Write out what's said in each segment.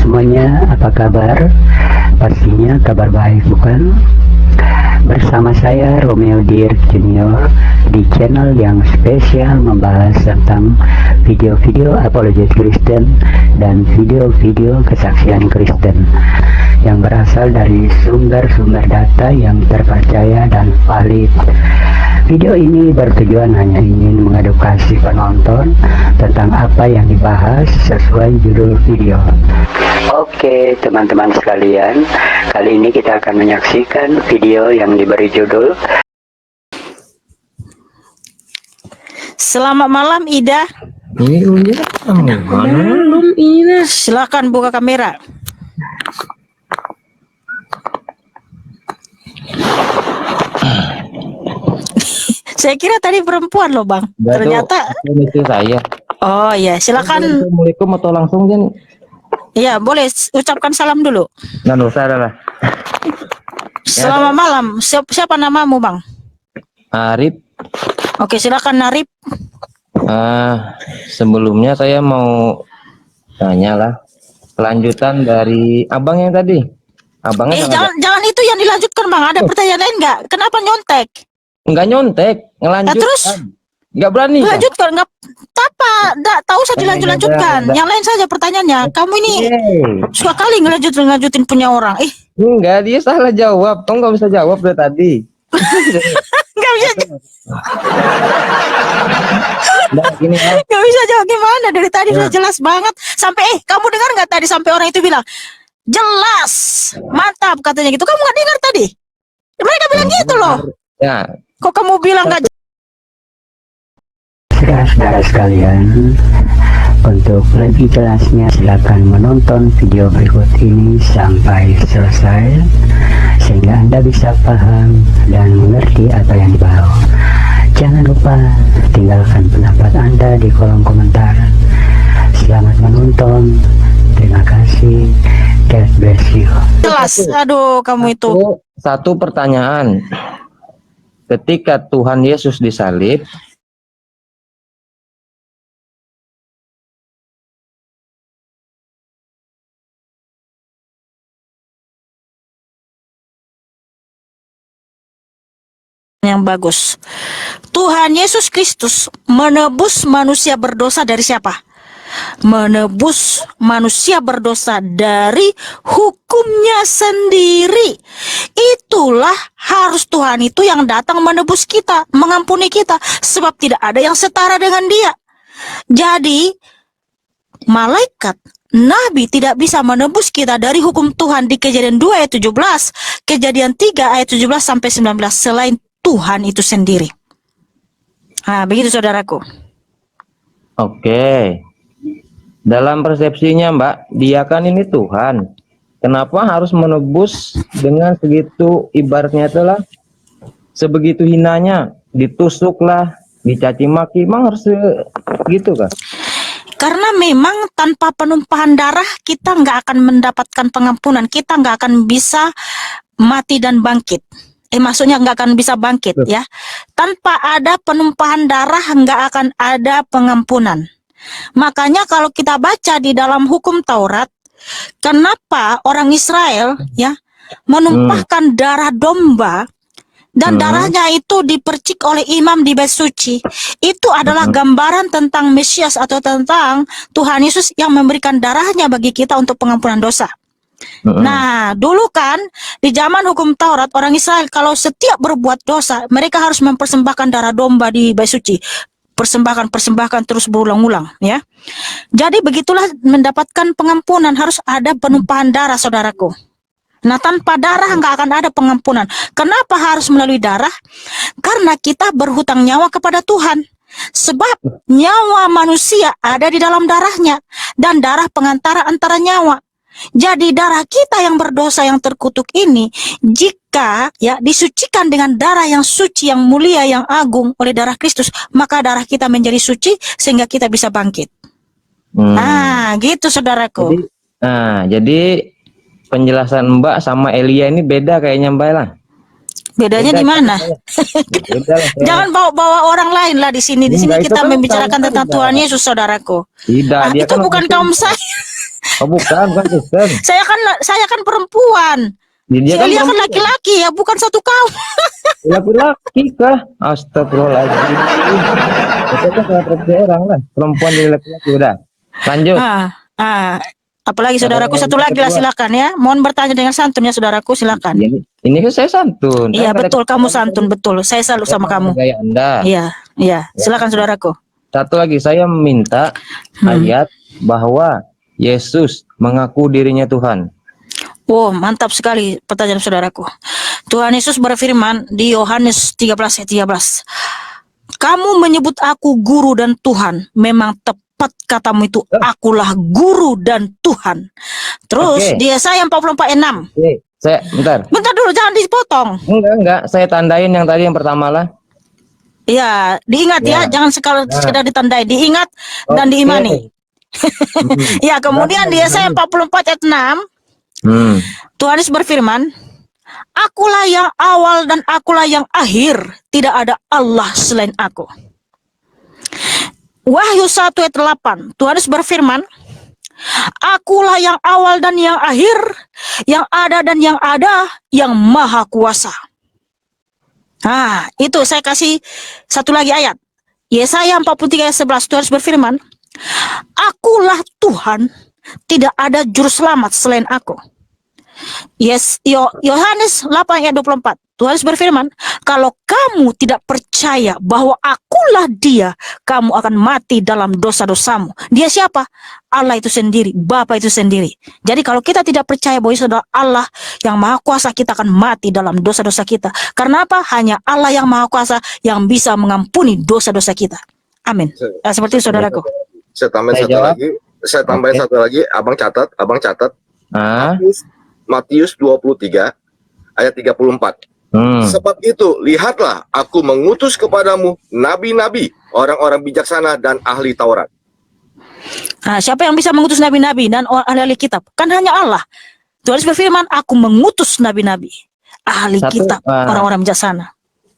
semuanya, apa kabar? Pastinya kabar baik, bukan? Bersama saya Romeo Dirk Junior di channel yang spesial membahas tentang video-video apologet Kristen dan video-video kesaksian Kristen yang berasal dari sumber-sumber data yang terpercaya dan valid. Video ini bertujuan hanya ingin mengedukasi penonton tentang apa yang dibahas sesuai judul video. Oke teman-teman sekalian, kali ini kita akan menyaksikan video yang diberi judul Selamat malam Ida. Belum ini. Silakan buka kamera. Saya kira tadi perempuan loh Bang. Ternyata itu saya. oh ya, silakan. Assalamualaikum atau langsung Jen? Ya, boleh ucapkan salam dulu. Nah, usah lah. Selamat malam. Siapa namamu Bang? Arif. Oke, silakan Arif. Sebelumnya saya mau tanya lah kelanjutan dari abang yang tadi. Abangnya jangan itu yang dilanjutkan Bang. Ada pertanyaan lain nggak? Kenapa nyontek? enggak nyontek, ngelanjut. Terus? Enggak berani. Lanjutkan, nggak apa? Nggak tahu usah dilanjutkan. Yang lain saja pertanyaannya. Kamu ini suka kali ngelanjutin punya orang. Enggak, dia salah jawab. Kamu nggak bisa jawab dari tadi. Nggak bisa. Gini, Nggak bisa jawab gimana? Dari tadi sudah jelas banget. Sampai kamu dengar nggak tadi sampai orang itu bilang jelas, mantap katanya gitu. Kamu nggak dengar tadi? Mereka bilang gitu loh. Ya. Kok kamu bilang nggak? saudara sekalian, untuk lebih jelasnya silakan menonton video berikut ini sampai selesai sehingga Anda bisa paham dan mengerti apa yang dibahas. Jangan lupa tinggalkan pendapat Anda di kolom komentar. Selamat menonton. Terima kasih. God bless you. Jelas. Aduh, kamu itu. Satu pertanyaan. Ketika Tuhan Yesus disalib, Yang bagus. Tuhan Yesus Kristus menebus manusia berdosa dari siapa? Menebus manusia berdosa dari hukumnya sendiri. Itulah harus Tuhan itu yang datang menebus kita, mengampuni kita, sebab tidak ada yang setara dengan Dia. Jadi malaikat, nabi tidak bisa menebus kita dari hukum Tuhan di Kejadian 2 ayat 17, Kejadian 3 ayat 17 sampai 19 selain Tuhan itu sendiri. Nah, begitu saudaraku. oke. Dalam persepsinya Mbak, dia kan ini Tuhan. Kenapa harus menebus dengan segitu, ibaratnya itulah sebegitu hinanya, ditusuklah, dicaci maki, emang harus gitu kan? Karena memang tanpa penumpahan darah kita nggak akan mendapatkan pengampunan, kita nggak akan bisa mati dan bangkit. Maksudnya nggak akan bisa bangkit ya. Tanpa ada penumpahan darah nggak akan ada pengampunan. Makanya kalau kita baca di dalam hukum Taurat, kenapa orang Israel ya menumpahkan darah domba dan darahnya itu dipercik oleh imam di bait suci, itu adalah gambaran tentang Mesias atau tentang Tuhan Yesus yang memberikan darahnya bagi kita untuk pengampunan dosa. Nah, dulu kan di zaman hukum Taurat orang Israel kalau setiap berbuat dosa, mereka harus mempersembahkan darah domba di bait suci. Persembahkan terus berulang-ulang ya. Jadi begitulah mendapatkan pengampunan, harus ada penumpahan darah saudaraku. Nah, tanpa darah nggak akan ada pengampunan. Kenapa harus melalui darah? Karena kita berhutang nyawa kepada Tuhan. Sebab nyawa manusia ada di dalam darahnya dan darah pengantara antara nyawa. Jadi darah kita yang berdosa yang terkutuk ini, jika ya disucikan dengan darah yang suci, yang mulia, yang agung oleh darah Kristus, maka darah kita menjadi suci sehingga kita bisa bangkit. Nah, gitu saudaraku. Jadi penjelasan Mbak sama Elia ini beda kayaknya Mbak lah. Bedanya Beda di mana? cara saya. Beda lah saya. Jangan bawa-bawa orang lain lah di sini. Di sini Enggak, itu kita kan membicarakan kaum tentang Anda. Tuhan Yesus, saudaraku. Tidak, Ah, dia itu kan bukan orang kaum Kristen. saya. Oh, bukan Kristen. Saya kan perempuan. Dia Si kan Elia kan perempuan. laki-laki ya, bukan satu kaum. Laki-laki kah? Astagfirullahaladzim. Itu kan salah persepsi orang lah. Perempuan jadi laki-laki udah. Lanjut. Ah, ah. Apalagi saudaraku, Yang satu lagi lah, kedua. silakan ya. Mohon bertanya dengan santun ya, saudaraku, silakan. Ini kan saya santun. Iya, Kan betul, kamu santun, betul. Saya salut sama kamu. Gaya Anda. Iya, iya. Silakan saudaraku. Satu lagi, saya meminta ayat bahwa Yesus mengaku dirinya Tuhan. Oh, mantap sekali pertanyaan saudaraku. Tuhan Yesus berfirman di Yohanes 13 ayat 13. Kamu menyebut aku guru dan Tuhan. Memang tepat katamu itu, akulah guru dan Tuhan. Terus Oke. di Yesaya 44 ayat 6. Oke, saya bentar. Bentar dulu, jangan dipotong. Enggak, saya tandain yang tadi yang pertama lah. Iya, diingat ya, jangan sekedar ditandai, diingat dan Oke. diimani. Ya, kemudian di Yesaya 44 ayat 6, Tuhan Yesus berfirman, akulah yang awal dan akulah yang akhir, tidak ada Allah selain aku. Wahyu 1 ayat 8, Tuhan Yesus berfirman, akulah yang awal dan yang akhir, yang ada dan yang ada, yang maha kuasa. Nah, itu saya kasih satu lagi ayat. Yesaya 43 ayat 11, Tuhan Yesus berfirman, akulah Tuhan, tidak ada juru selamat selain aku. Yohanes 8 ayat 24, Tuhan Yesus berfirman, kalau kamu tidak percaya bahwa akulah dia, kamu akan mati dalam dosa-dosamu. Dia siapa? Allah itu sendiri, Bapa itu sendiri. Jadi kalau kita tidak percaya bahwa Yesus adalah Allah yang maha kuasa, kita akan mati dalam dosa-dosa kita. Karena apa? Hanya Allah yang maha kuasa yang bisa mengampuni dosa-dosa kita. Amin. Seperti itu, saudaraku. Saya tambahin Saya satu jawab. lagi. Saya tambahin Oke. satu lagi. Abang catat. Ah, Matius 23 ayat 34. Sebab itu, lihatlah, aku mengutus kepadamu nabi-nabi, orang-orang bijaksana dan ahli Taurat. Nah, siapa yang bisa mengutus nabi-nabi dan ahli kitab? Kan hanya Allah. Tuhan Yesus berfirman, aku mengutus nabi-nabi, ahli Satu, kitab, orang-orang bijaksana.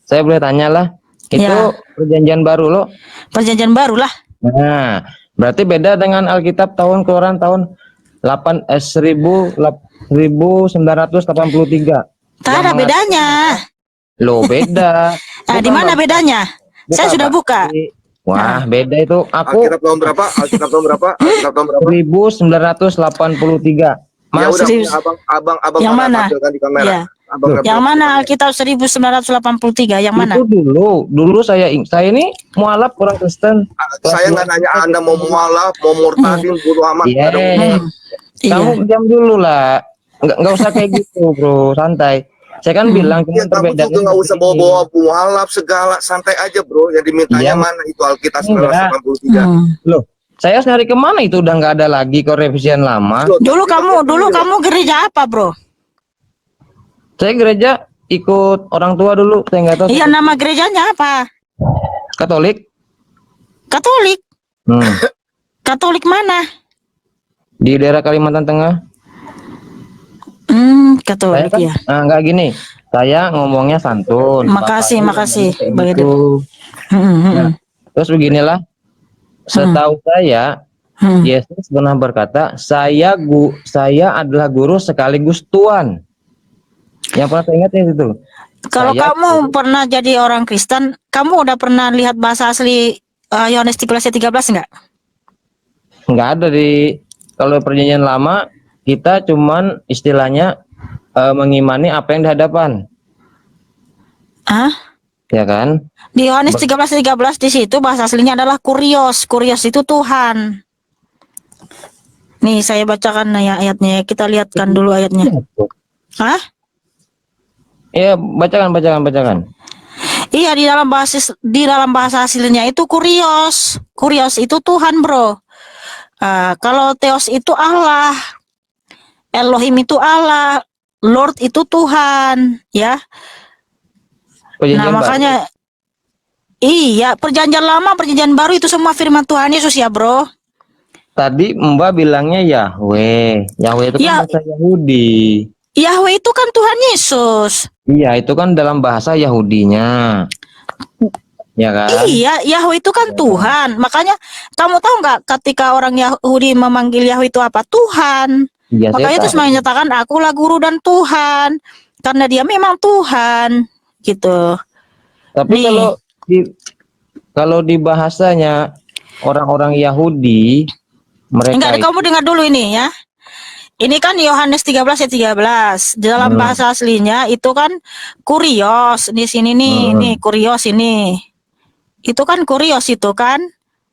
saya boleh tanya lah. Itu Ya. perjanjian baru loh. Perjanjian baru lah. Nah, berarti beda dengan Alkitab tahun keluaran tahun 1983. Tak ada bedanya. Loh, beda. Nah, di mana bedanya? Saya sudah Pak. buka. Wah, beda itu. Aku Alkitab tahun berapa? Alkitab tahun berapa? Alkitab tahun berapa? 1983. Ya Masih udah, abang Yang mana? mana? Tampilkan di kamera. Ya. Abang Yang tampilkan mana di kamera. Alkitab 1983? Yang mana? itu dulu saya ini mualaf orang Kristen. Saya nggak nanya Anda mau mualaf, mau murtadin, bodo amat. Iya. Nggak ada hubungan. Kamu Iya. diam dulu lah. Nggak usah kayak gitu, bro. Santai. Saya kan bilang Ya, cuma kamu perbedaan. juga nggak usah bawa-bawa mualaf segala, santai aja bro. Yang dimintanya Iya. mana itu Alkitab Enggak. 1983. Loh, saya nyari kemana itu udah nggak ada lagi kok revisian lama. Loh, Dulu tapi- kamu gereja apa, bro? Saya gereja ikut orang tua dulu. Saya nggak tahu. Iya, nama gerejanya apa? Katolik. Katolik. Katolik mana? Di daerah Kalimantan Tengah. Katolik ya. Nggak gini. Saya ngomongnya santun. Makasih, Bapak makasih. kayak Begitu. gitu. Terus beginilah. Setahu saya, Yesus pernah berkata, saya adalah guru sekaligus Tuhan. Yang pernah saya ingat ya itu. Kalau Saya- kamu pernah jadi orang Kristen, kamu udah pernah lihat bahasa asli Yohanes 13 ayat 13 enggak? Nggak ada kalau perjanjian lama kita cuman istilahnya mengimani apa yang di hadapan, Hah? ya kan? Di Yohanes 13 ayat 13 di situ bahasa aslinya adalah kurios. Kurios itu Tuhan. Nih saya bacakan ya ayatnya. Kita lihatkan dulu ayatnya. Hah? Iya, bacakan. Iya, di dalam bahasa aslinya itu kurios. Kurios itu Tuhan, bro. Kalau Theos itu Allah, Elohim itu Allah, Lord itu Tuhan, ya. Perjanjian Nah, baru. makanya iya, perjanjian lama, perjanjian baru itu semua firman Tuhan Yesus ya, bro. Tadi Mbak bilangnya Yahweh. Yahweh itu kan Ya. bahasa Yahudi. Yahweh itu kan Tuhan Yesus. Iya, itu kan dalam bahasa Yahudinya. Ya kan? Iya, Yahweh itu kan Tuhan. Makanya kamu tahu nggak ketika orang Yahudi memanggil Yahweh itu apa? Tuhan. Iya, saya Makanya Yesus tahu. menyatakan akulah guru dan Tuhan. Karena dia memang Tuhan. Gitu. Tapi Nih. kalau di bahasanya orang-orang Yahudi, mereka Enggak, kamu dengar dulu ini ya. Ini kan Yohanes 13 ayat 13. Dalam bahasa aslinya itu kan kurios. Di sini nih, nih kurios ini. Itu kan kurios itu kan.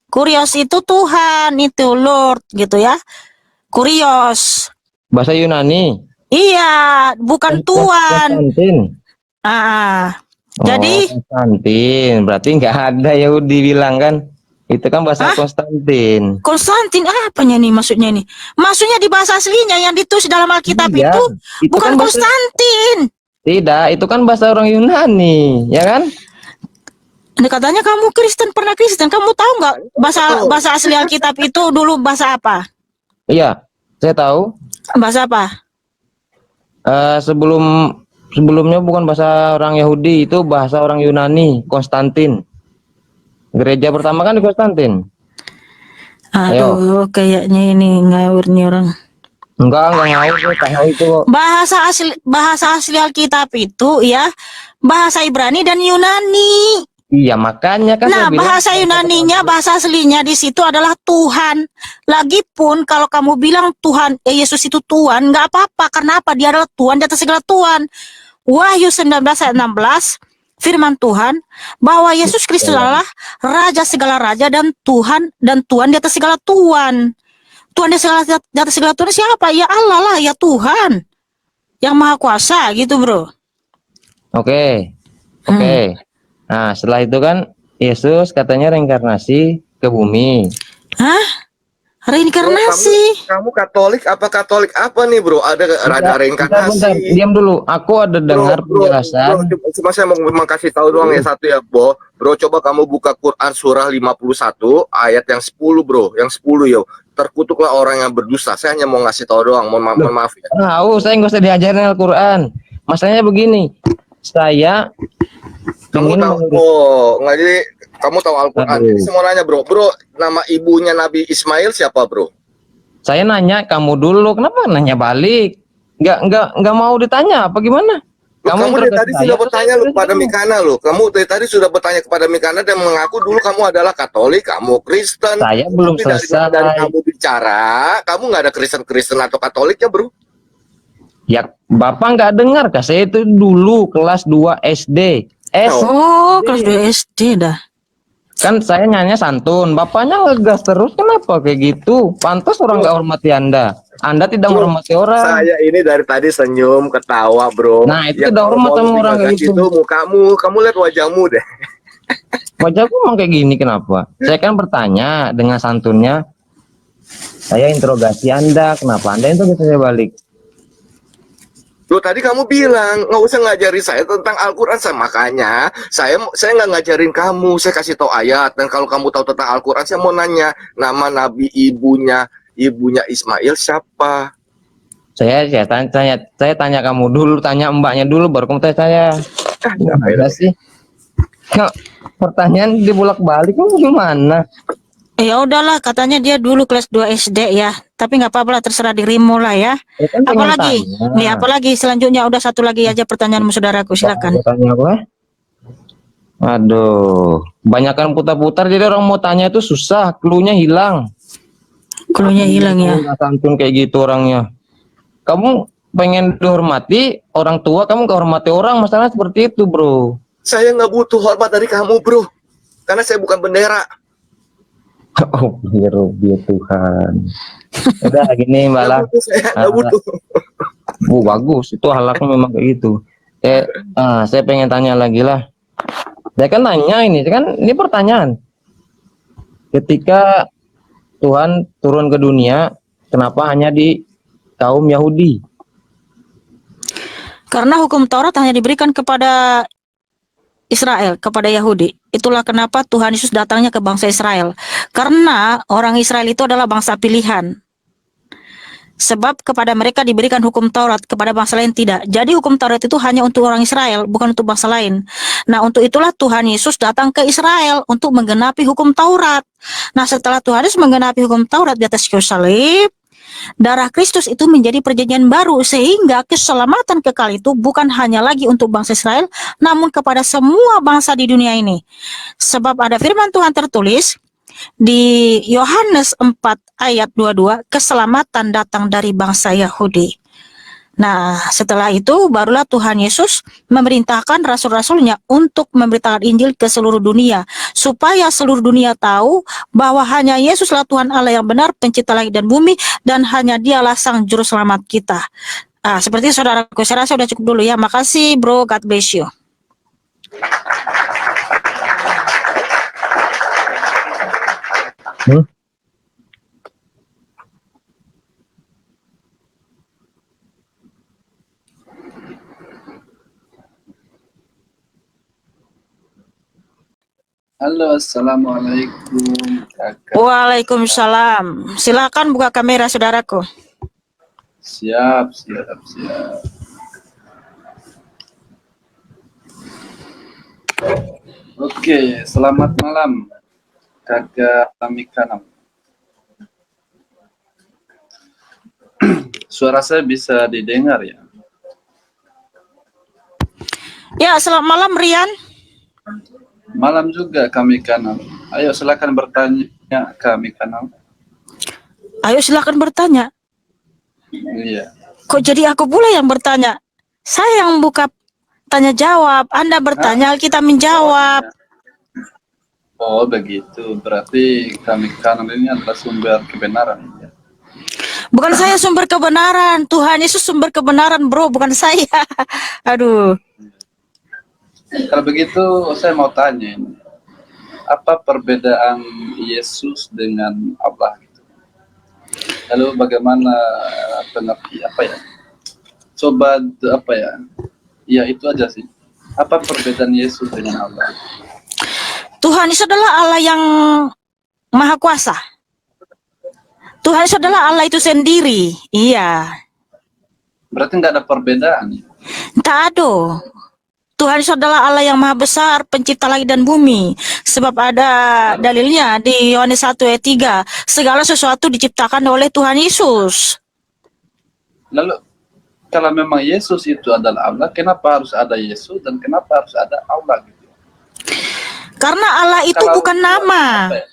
Kurios itu Tuhan, itu Lord gitu ya. Kurios. bahasa Yunani. Iya, bukan Tuhan. Konstantin. Jadi Konstantin, berarti nggak ada Yahudi bilang kan? Itu kan bahasa Konstantin. Konstantin apanya nih maksudnya nih? Maksudnya di bahasa aslinya yang ditulis dalam Alkitab Iya, itu bukan kan bahasa- Konstantin. Tidak, itu kan bahasa orang Yunani, ya kan? Ini katanya kamu Kristen, pernah Kristen. Kamu tahu nggak bahasa asli Alkitab itu dulu bahasa apa? Iya, saya tahu. Bahasa apa? Sebelumnya bukan bahasa orang Yahudi, itu bahasa orang Yunani, Konstantin. Gereja pertama kan di Konstantin. Aduh, kayaknya ini ngawur nih orang. Enggak ngawur, saya tahu itu kok. Bahasa asli Alkitab itu ya bahasa Ibrani dan Yunani. Iya, makanya kan Nah, saya bilang, bahasa Yunaninya, bahasa aslinya di situ adalah Tuhan. Lagipun kalau kamu bilang Tuhan, Yesus itu Tuhan, nggak apa-apa. Karena apa? Dia adalah Tuhan di atas segala Tuhan. Wahyu 19 ayat 16, firman Tuhan bahwa Yesus Kristus adalah Raja segala raja dan Tuhan di atas segala Tuhan. Tuhan di atas segala Tuhan siapa? Ya Allah lah, ya Tuhan yang Maha Kuasa gitu, bro. Oke. Nah, setelah itu kan Yesus katanya reinkarnasi ke bumi. Hah? Reinkarnasi? Kamu Katolik apa nih, bro? Ada reinkarnasi. Bentar, diam dulu. Aku ada dengar penjelasan. Bro, cuma saya mau kasih tahu doang ya satu ya, Bro. Bro, coba kamu buka Quran surah 51 ayat yang 10, bro. Yang 10 yo. Terkutuklah orang yang berdusta. Saya hanya mau ngasih tahu doang. Mohon maaf ya. Tahu, saya nggak usah diajarin Al-Quran. Masalahnya begini, saya Kamu tahu, nggak jadi kamu tahu Al-Quran. Jadi saya mau nanya, bro, nama ibunya Nabi Ismail siapa, bro? Saya nanya kamu dulu, kenapa nanya balik? Nggak mau ditanya, apa gimana? Kamu dari tadi sudah bertanya kepada Mikana loh. Kamu dari tadi sudah bertanya kepada Mikana dan mengaku dulu kamu adalah Katolik, kamu Kristen. Saya belum selesai. Dari kamu bicara, kamu nggak ada Kristen atau Katoliknya, bro? Ya, Bapak nggak dengar kah? Saya itu dulu kelas 2 SD. Kelas 2 SD dah. Kan saya nyanyi santun, bapaknya ngegas terus, kenapa kayak gitu? Pantas orang nggak hormati Anda. Anda tidak menghormati orang. Saya ini dari tadi senyum, ketawa, bro. Nah, itu tidak hormat sama orang kayak gitu. Kamu lihat wajahmu deh. Wajahku emang kayak gini, kenapa? Saya kan bertanya dengan santunnya. Saya interogasi Anda, kenapa Anda interogasi saya balik? Loh, tadi kamu bilang nggak usah ngajari saya tentang Al-Quran, makanya saya nggak ngajarin kamu, saya kasih tahu ayat. Dan kalau kamu tahu tentang Al-Quran, saya mau nanya nama Nabi ibunya Ismail siapa? Saya tanya kamu dulu, tanya mbaknya dulu, baru kamu tanya saya. Nggak ada sih. Nah, pertanyaan dibolak-balik gimana? Ya udahlah, katanya dia dulu kelas 2 SD ya. Tapi nggak apa-apa lah, terserah dirimu lah ya. Apalagi selanjutnya, udah satu lagi aja pertanyaanmu, saudaraku, silakan. Tanya apa? Aduh, banyakan putar-putar jadi orang mau tanya itu susah, cluenya hilang. Cluenya hilang ya. Santun kayak gitu orangnya. Kamu pengen dihormati orang tua, kamu gak hormati orang, masalah seperti itu, bro. Saya nggak butuh hormat dari kamu, bro. Karena saya bukan bendera. Oh, biar Tuhan. Udah gini, Mbak lah. Nggak butuh. Bagus, itu halaknya memang kayak gitu. Saya pengen tanya lagi lah. Saya kan nanya ini pertanyaan. Ketika Tuhan turun ke dunia, kenapa hanya di kaum Yahudi? Karena hukum Taurat hanya diberikan kepada Israel, kepada Yahudi. Itulah kenapa Tuhan Yesus datangnya ke bangsa Israel. Karena orang Israel itu adalah bangsa pilihan. Sebab kepada mereka diberikan hukum Taurat, kepada bangsa lain tidak. Jadi hukum Taurat itu hanya untuk orang Israel, bukan untuk bangsa lain. Nah, untuk itulah Tuhan Yesus datang ke Israel untuk menggenapi hukum Taurat. Nah, setelah Tuhan Yesus menggenapi hukum Taurat di atas kayu salib, darah Kristus itu menjadi perjanjian baru, sehingga keselamatan kekal itu bukan hanya lagi untuk bangsa Israel, namun kepada semua bangsa di dunia ini. Sebab ada firman Tuhan tertulis di Yohanes 4 ayat 22, keselamatan datang dari bangsa Yahudi. Nah, setelah itu barulah Tuhan Yesus memerintahkan rasul-rasulnya untuk memberitakan Injil ke seluruh dunia, supaya seluruh dunia tahu bahwa hanya Yesuslah Tuhan Allah yang benar, pencipta langit dan bumi, dan hanya Dialah sang juru selamat kita. Seperti saudaraku, saya rasa sudah cukup dulu ya. Makasih bro, God bless you. Halo, assalamualaikum kakak. Waalaikumsalam. Silakan buka kamera saudaraku. Siap. Oke, selamat malam kakak Amikanam. Suara saya bisa didengar ya? Ya, selamat malam Rian. Malam juga kami kanal. Ayo silakan bertanya kami kanal. Ayo silakan bertanya. Iya. Kok jadi aku pula yang bertanya? Saya yang buka tanya jawab, Anda bertanya, kita menjawab. Oh begitu, berarti kami kanal ini adalah sumber kebenaran. Ya? Bukan saya sumber kebenaran, Tuhan Yesus sumber kebenaran bro, bukan saya. Aduh. Kalau begitu saya mau tanya ini, apa perbedaan Yesus dengan Allah gitu? Lalu bagaimana apa ya? Coba apa ya? Ya itu aja sih. Apa perbedaan Yesus dengan Allah? Tuhan Yesus adalah Allah yang Maha Kuasa. Tuhan Yesus adalah Allah itu sendiri. Iya. Berarti nggak ada perbedaan. Tak ada. Tuhan Yesus adalah Allah yang Maha Besar, pencipta langit dan bumi. Sebab ada dalilnya di Yohanes 1 ayat 3. Segala sesuatu diciptakan oleh Tuhan Yesus. Lalu kalau memang Yesus itu adalah Allah, kenapa harus ada Yesus dan kenapa harus ada Allah gitu? Karena Allah itu Kalau bukan nama. ya?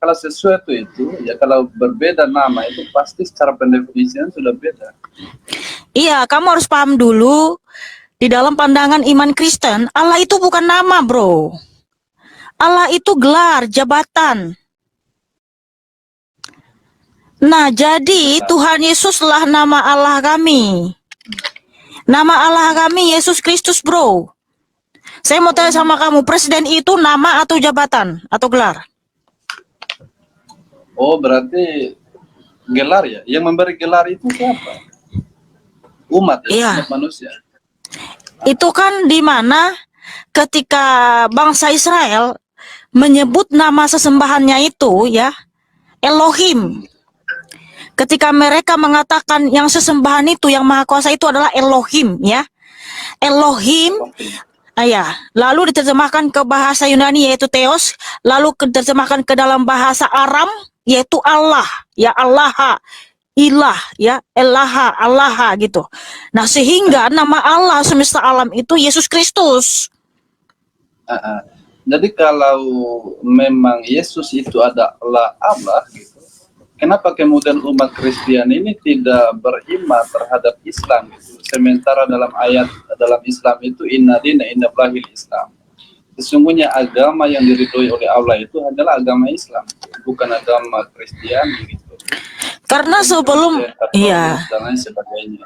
Kalau sesuatu itu, ya kalau berbeda nama itu pasti secara pendefinisian sudah beda. Iya, kamu harus paham dulu. Di dalam pandangan iman Kristen, Allah itu bukan nama, bro. Allah itu gelar, jabatan. Nah, jadi Tuhan Yesuslah nama Allah kami. Nama Allah kami Yesus Kristus, bro. Saya mau tanya sama kamu, presiden itu nama atau jabatan atau gelar? Oh, berarti gelar ya? Yang memberi gelar itu siapa? Umat ya, Iya. umat manusia. Itu kan di mana ketika bangsa Israel menyebut nama sesembahannya itu ya, Elohim. Ketika mereka mengatakan yang sesembahan itu, yang Maha Kuasa itu adalah Elohim ya. Elohim. Ya, lalu diterjemahkan ke bahasa Yunani yaitu Theos, lalu diterjemahkan ke dalam bahasa Aram yaitu Allah, ya Allah, ilah, ya Elaha, Allah gitu. Nah, sehingga nama Allah semesta alam itu Yesus Kristus. Jadi kalau memang Yesus itu adalah Allah gitu, kenapa kemudian umat Kristen ini tidak beriman terhadap Islam gitu? Sementara dalam ayat dalam Islam itu inna dina inna lahil Islam. Sesungguhnya agama yang diridhoi oleh Allah itu adalah agama Islam, bukan agama Kristen gitu. Karena sebelum iya. Dan lain sebagainya.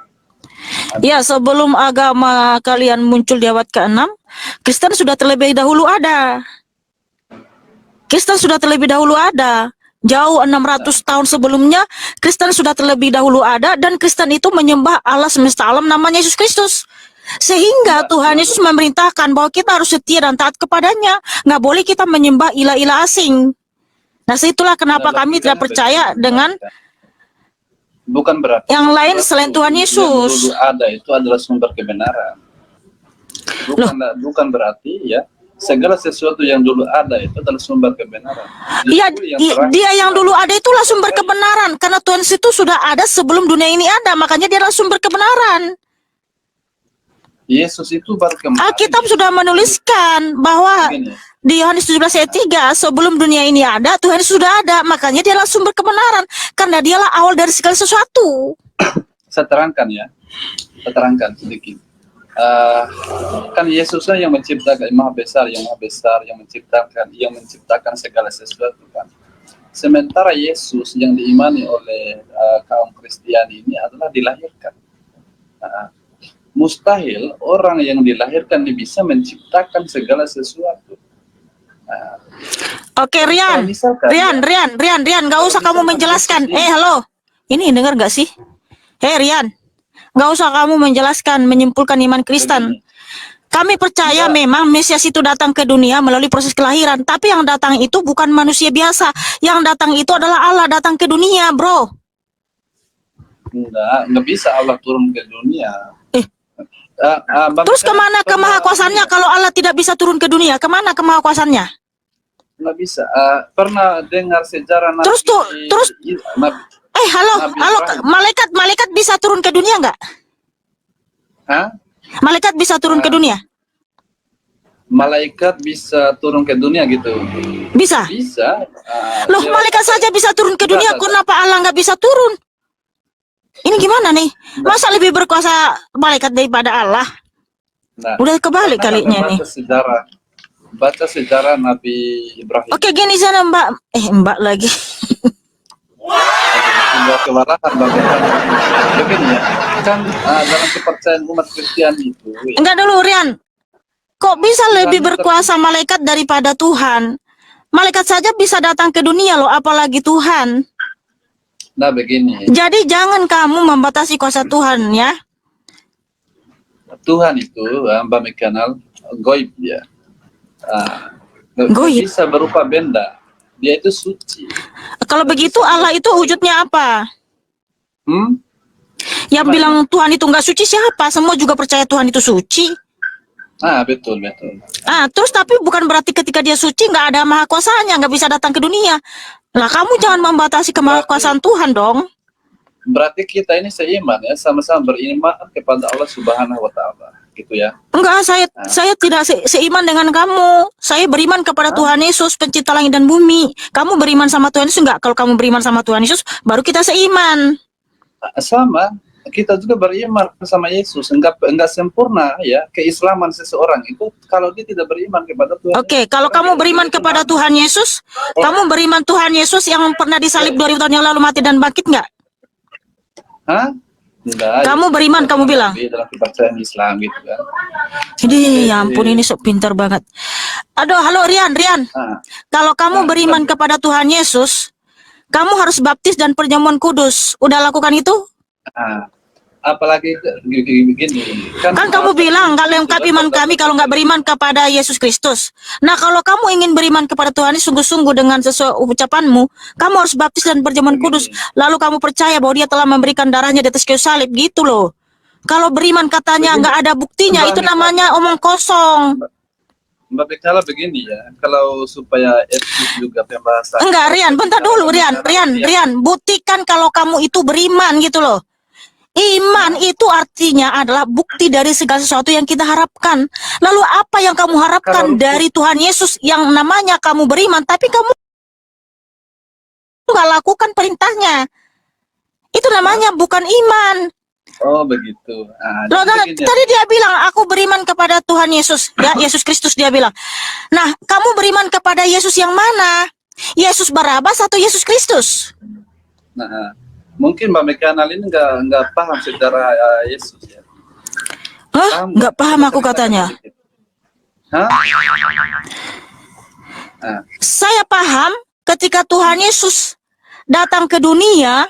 Ya, sebelum agama kalian muncul di abad ke-6, Kristen sudah terlebih dahulu ada. Kristen sudah terlebih dahulu ada. Jauh 600 tahun sebelumnya, Kristen sudah terlebih dahulu ada, dan Kristen itu menyembah Allah semesta alam namanya Yesus Kristus. Sehingga Tuhan Yesus memerintahkan bahwa kita harus setia dan taat kepadanya. Nggak boleh kita menyembah ilah-ilah asing. Nah, itulah kenapa kami tidak percaya dengan Bukan berarti Yang lain selain Tuhan yang Yesus. dulu ada itu adalah sumber kebenaran. Bukan berarti ya segala sesuatu yang dulu ada itu adalah sumber kebenaran. Iya, Justru yang terakhir dia yang dulu ada itulah sumber kebenaran. Karena Tuhan itu sudah ada sebelum dunia ini ada. Makanya dia adalah sumber kebenaran. Yesus itu baru kembali. Alkitab sudah menuliskan bahwa Begini, di Yohanes 17 ayat 3, sebelum dunia ini ada, Tuhan sudah ada. Makanya dia adalah sumber kebenaran. Karena dialah awal dari segala sesuatu. saya terangkan ya, saya terangkan sedikit. Kan Yesuslah yang menciptakan, yang maha besar, yang menciptakan segala sesuatu kan. Sementara Yesus yang diimani oleh kaum Kristiani ini adalah dilahirkan. Mustahil orang yang dilahirkan bisa menciptakan segala sesuatu. Oke, Rian. Misalkan, Rian, gak usah kamu menjelaskan. Halo. Ini dengar gak sih? Rian. Gak usah kamu menjelaskan, menyimpulkan iman Kristen. Kami percaya memang Mesias itu datang ke dunia melalui proses kelahiran. Tapi yang datang itu bukan manusia biasa. Yang datang itu adalah Allah datang ke dunia, bro. Enggak bisa Allah turun ke dunia. Terus kemana kemahakuasaannya kalau Allah tidak bisa turun ke dunia? Kemana kemahakuasaannya? Nggak bisa. Pernah dengar sejarah Nabi? Terus, halo, malaikat bisa turun ke dunia nggak? Hah? Malaikat bisa turun ke dunia? Malaikat bisa turun ke dunia gitu? Bisa. Bisa. Loh, malaikat saja bisa turun ke dunia, kenapa Allah nggak bisa turun? Ini gimana nih? Masa lebih berkuasa malaikat daripada Allah? Nah, udah kebalik kalinya nih. Baca sejarah Nabi Ibrahim. Oke, gini sana Mbak. Mbak lagi. Sudah kewalahan bagaimana? Begini ya, kan dalam kepercayaan umat Kristiani itu. Enggak dulu, Rian. Kok bisa lebih berkuasa malaikat daripada Tuhan? Malaikat saja bisa datang ke dunia loh, apalagi Tuhan. Nah begini. Jadi jangan kamu membatasi kuasa Tuhan ya. Tuhan itu Mbak Mekanal goib dia. Goib. Bisa berupa benda. Dia itu suci. Kalau begitu Allah itu wujudnya apa? Yang bilang Tuhan itu nggak suci siapa? Semua juga percaya Tuhan itu suci. Betul. Terus tapi bukan berarti ketika dia suci nggak ada maha kuasanya, nggak bisa datang ke dunia. Nah, kamu jangan membatasi kemahakuasaan Tuhan dong. Berarti kita ini seiman ya, sama-sama beriman kepada Allah Subhanahu wa taala, gitu ya. Enggak, saya tidak seiman dengan kamu. Saya beriman kepada Tuhan Yesus, pencipta langit dan bumi. Kamu beriman sama Tuhan Yesus enggak? Kalau kamu beriman sama Tuhan Yesus, baru kita seiman. Sama, kita juga beriman sama Yesus. Enggak sempurna ya keislaman seseorang itu kalau dia tidak beriman kepada Tuhan. Oke, kalau kamu beriman kepada Tuhan Yesus, kamu beriman Tuhan Yesus yang pernah disalib 2000 tahun yang lalu mati dan bangkit enggak? Enggak. Kamu beriman, kamu bilang. Dalam kepercayaan Islam gitu kan. Jadi ya ampun, ini sok pintar banget. Aduh, halo Rian. Kalau kamu beriman kepada Tuhan Yesus, kamu harus baptis dan perjamuan kudus. Udah lakukan itu? Apalagi begini. Kan kamu bilang nggak lengkap iman kami kalau nggak beriman kepada Yesus Kristus. Nah, kalau kamu ingin beriman kepada Tuhan ini sungguh-sungguh dengan sesuai ucapanmu, kamu harus baptis dan perjamuan kudus. Lalu kamu percaya bahwa Dia telah memberikan darahnya di atas kayu salib, gitu loh. Kalau beriman katanya nggak ada buktinya, itu namanya omong kosong. Mbak Bekala begini ya, kalau supaya etis juga pembahasan. Enggak, Rian, bentar dulu, Rian, buktikan kalau kamu itu beriman gitu loh. Iman itu artinya adalah bukti dari segala sesuatu yang kita harapkan. Lalu apa yang kamu harapkan dari Tuhan Yesus yang namanya kamu beriman, tapi kamu nggak lakukan perintahnya? Itu namanya bukan iman. Oh begitu. Tadi dia bilang aku beriman kepada Tuhan Yesus, ya Yesus Kristus dia bilang. Nah, kamu beriman kepada Yesus yang mana? Yesus Barabas atau Yesus Kristus? Nah, mungkin Mbak Mekanal ini nggak paham sejarah Yesus ya. Nggak paham aku katanya. Saya paham ketika Tuhan Yesus datang ke dunia.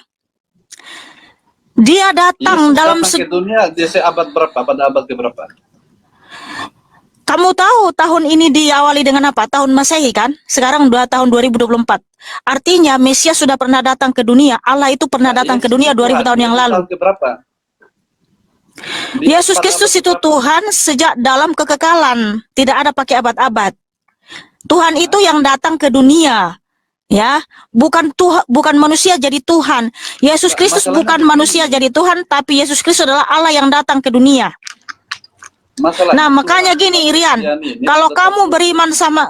Dia datang Yesus dalam ke dunia di abad berapa? Pada abad keberapa? Kamu tahu tahun ini diawali dengan apa? Tahun Masehi kan? Sekarang udah tahun 2024. Artinya Mesias sudah pernah datang ke dunia. Allah itu pernah datang ke dunia 2000 tahun yang lalu. Tahun keberapa? Di Yesus pada Kristus abad itu keberapa? Tuhan sejak dalam kekekalan. Tidak ada pakai abad-abad. Tuhan itu yang datang ke dunia. Ya, bukan Tuhan, bukan manusia jadi Tuhan. Yesus Kristus Masalahnya bukan begini. manusia jadi Tuhan, tapi Yesus Kristus adalah Allah yang datang ke dunia. Masalah Nah, itu makanya gini, Rian, Kristiani ini kalau sudah kamu tersusun. beriman sama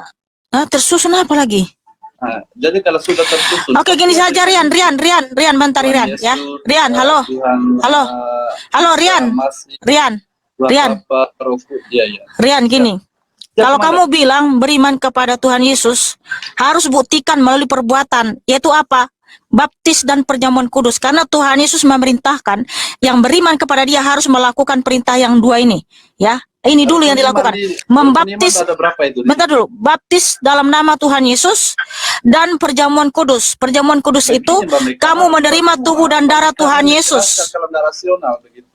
tersusun apa lagi? Nah, jadi kalau sudah tersusun. Oke, gini saja, Rian, bentar, Tuhan Rian, ya. Yesus, Rian, halo, Tuhan, halo, halo, Isa, Rian, Masih, Rian, Tuhan Rian, Bapa, Roh Kudus. Ya. Rian, gini. Ya, Kalau kemana? kamu bilang beriman kepada Tuhan Yesus, harus buktikan melalui perbuatan, yaitu apa? Baptis dan perjamuan kudus. Karena Tuhan Yesus memerintahkan yang beriman kepada Dia harus melakukan perintah yang dua ini, ya. Ini dulu yang dilakukan. Membaptis, ada berapa itu? bentar dulu, baptis dalam nama Tuhan Yesus dan perjamuan kudus. Perjamuan kudus itu kamu menerima tubuh dan darah Tuhan Yesus. Kalau nggak rasional begitu.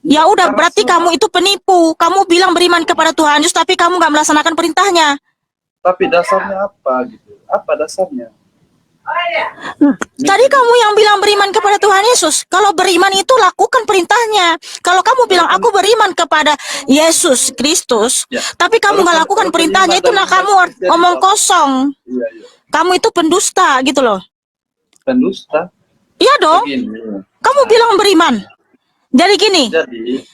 Ya udah, berarti kamu itu penipu. Kamu bilang beriman kepada Tuhan Yesus, tapi kamu nggak melaksanakan perintahnya. Tapi dasarnya apa gitu? Apa dasarnya? Tadi kamu yang bilang beriman kepada Tuhan Yesus. Kalau beriman itu lakukan perintahnya. Kalau kamu bilang aku beriman kepada Yesus Kristus, Ya. tapi kamu nggak lakukan perintahnya, itu nah kamu omong kosong. Iya, iya. Kamu itu pendusta gitu loh. Pendusta. Iya dong. Begini. Kamu bilang beriman. Jadi gini, Jadi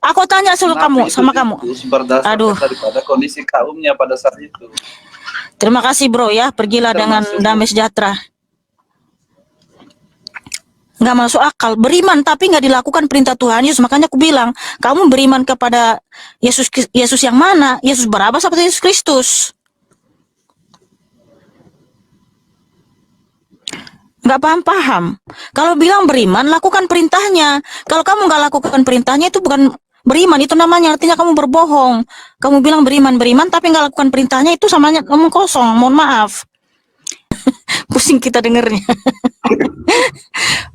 aku tanya sama nabi kamu, itu sama kamu. berdasarkan Aduh. daripada kondisi kaumnya pada saat itu. Terima kasih bro ya, pergilah dengan Termasuk- damai sejahtera. Nggak masuk akal, beriman tapi nggak dilakukan perintah Tuhan Yesus. Makanya aku bilang, kamu beriman kepada Yesus yang mana? Yesus Barabas atau Yesus Kristus? Nggak paham-paham. Kalau bilang beriman, lakukan perintahnya. Kalau kamu nggak lakukan perintahnya, itu bukan beriman, itu namanya artinya kamu berbohong. Kamu bilang beriman tapi nggak lakukan perintahnya, itu samanya ngomong kosong. Mohon maaf. Pusing kita dengernya.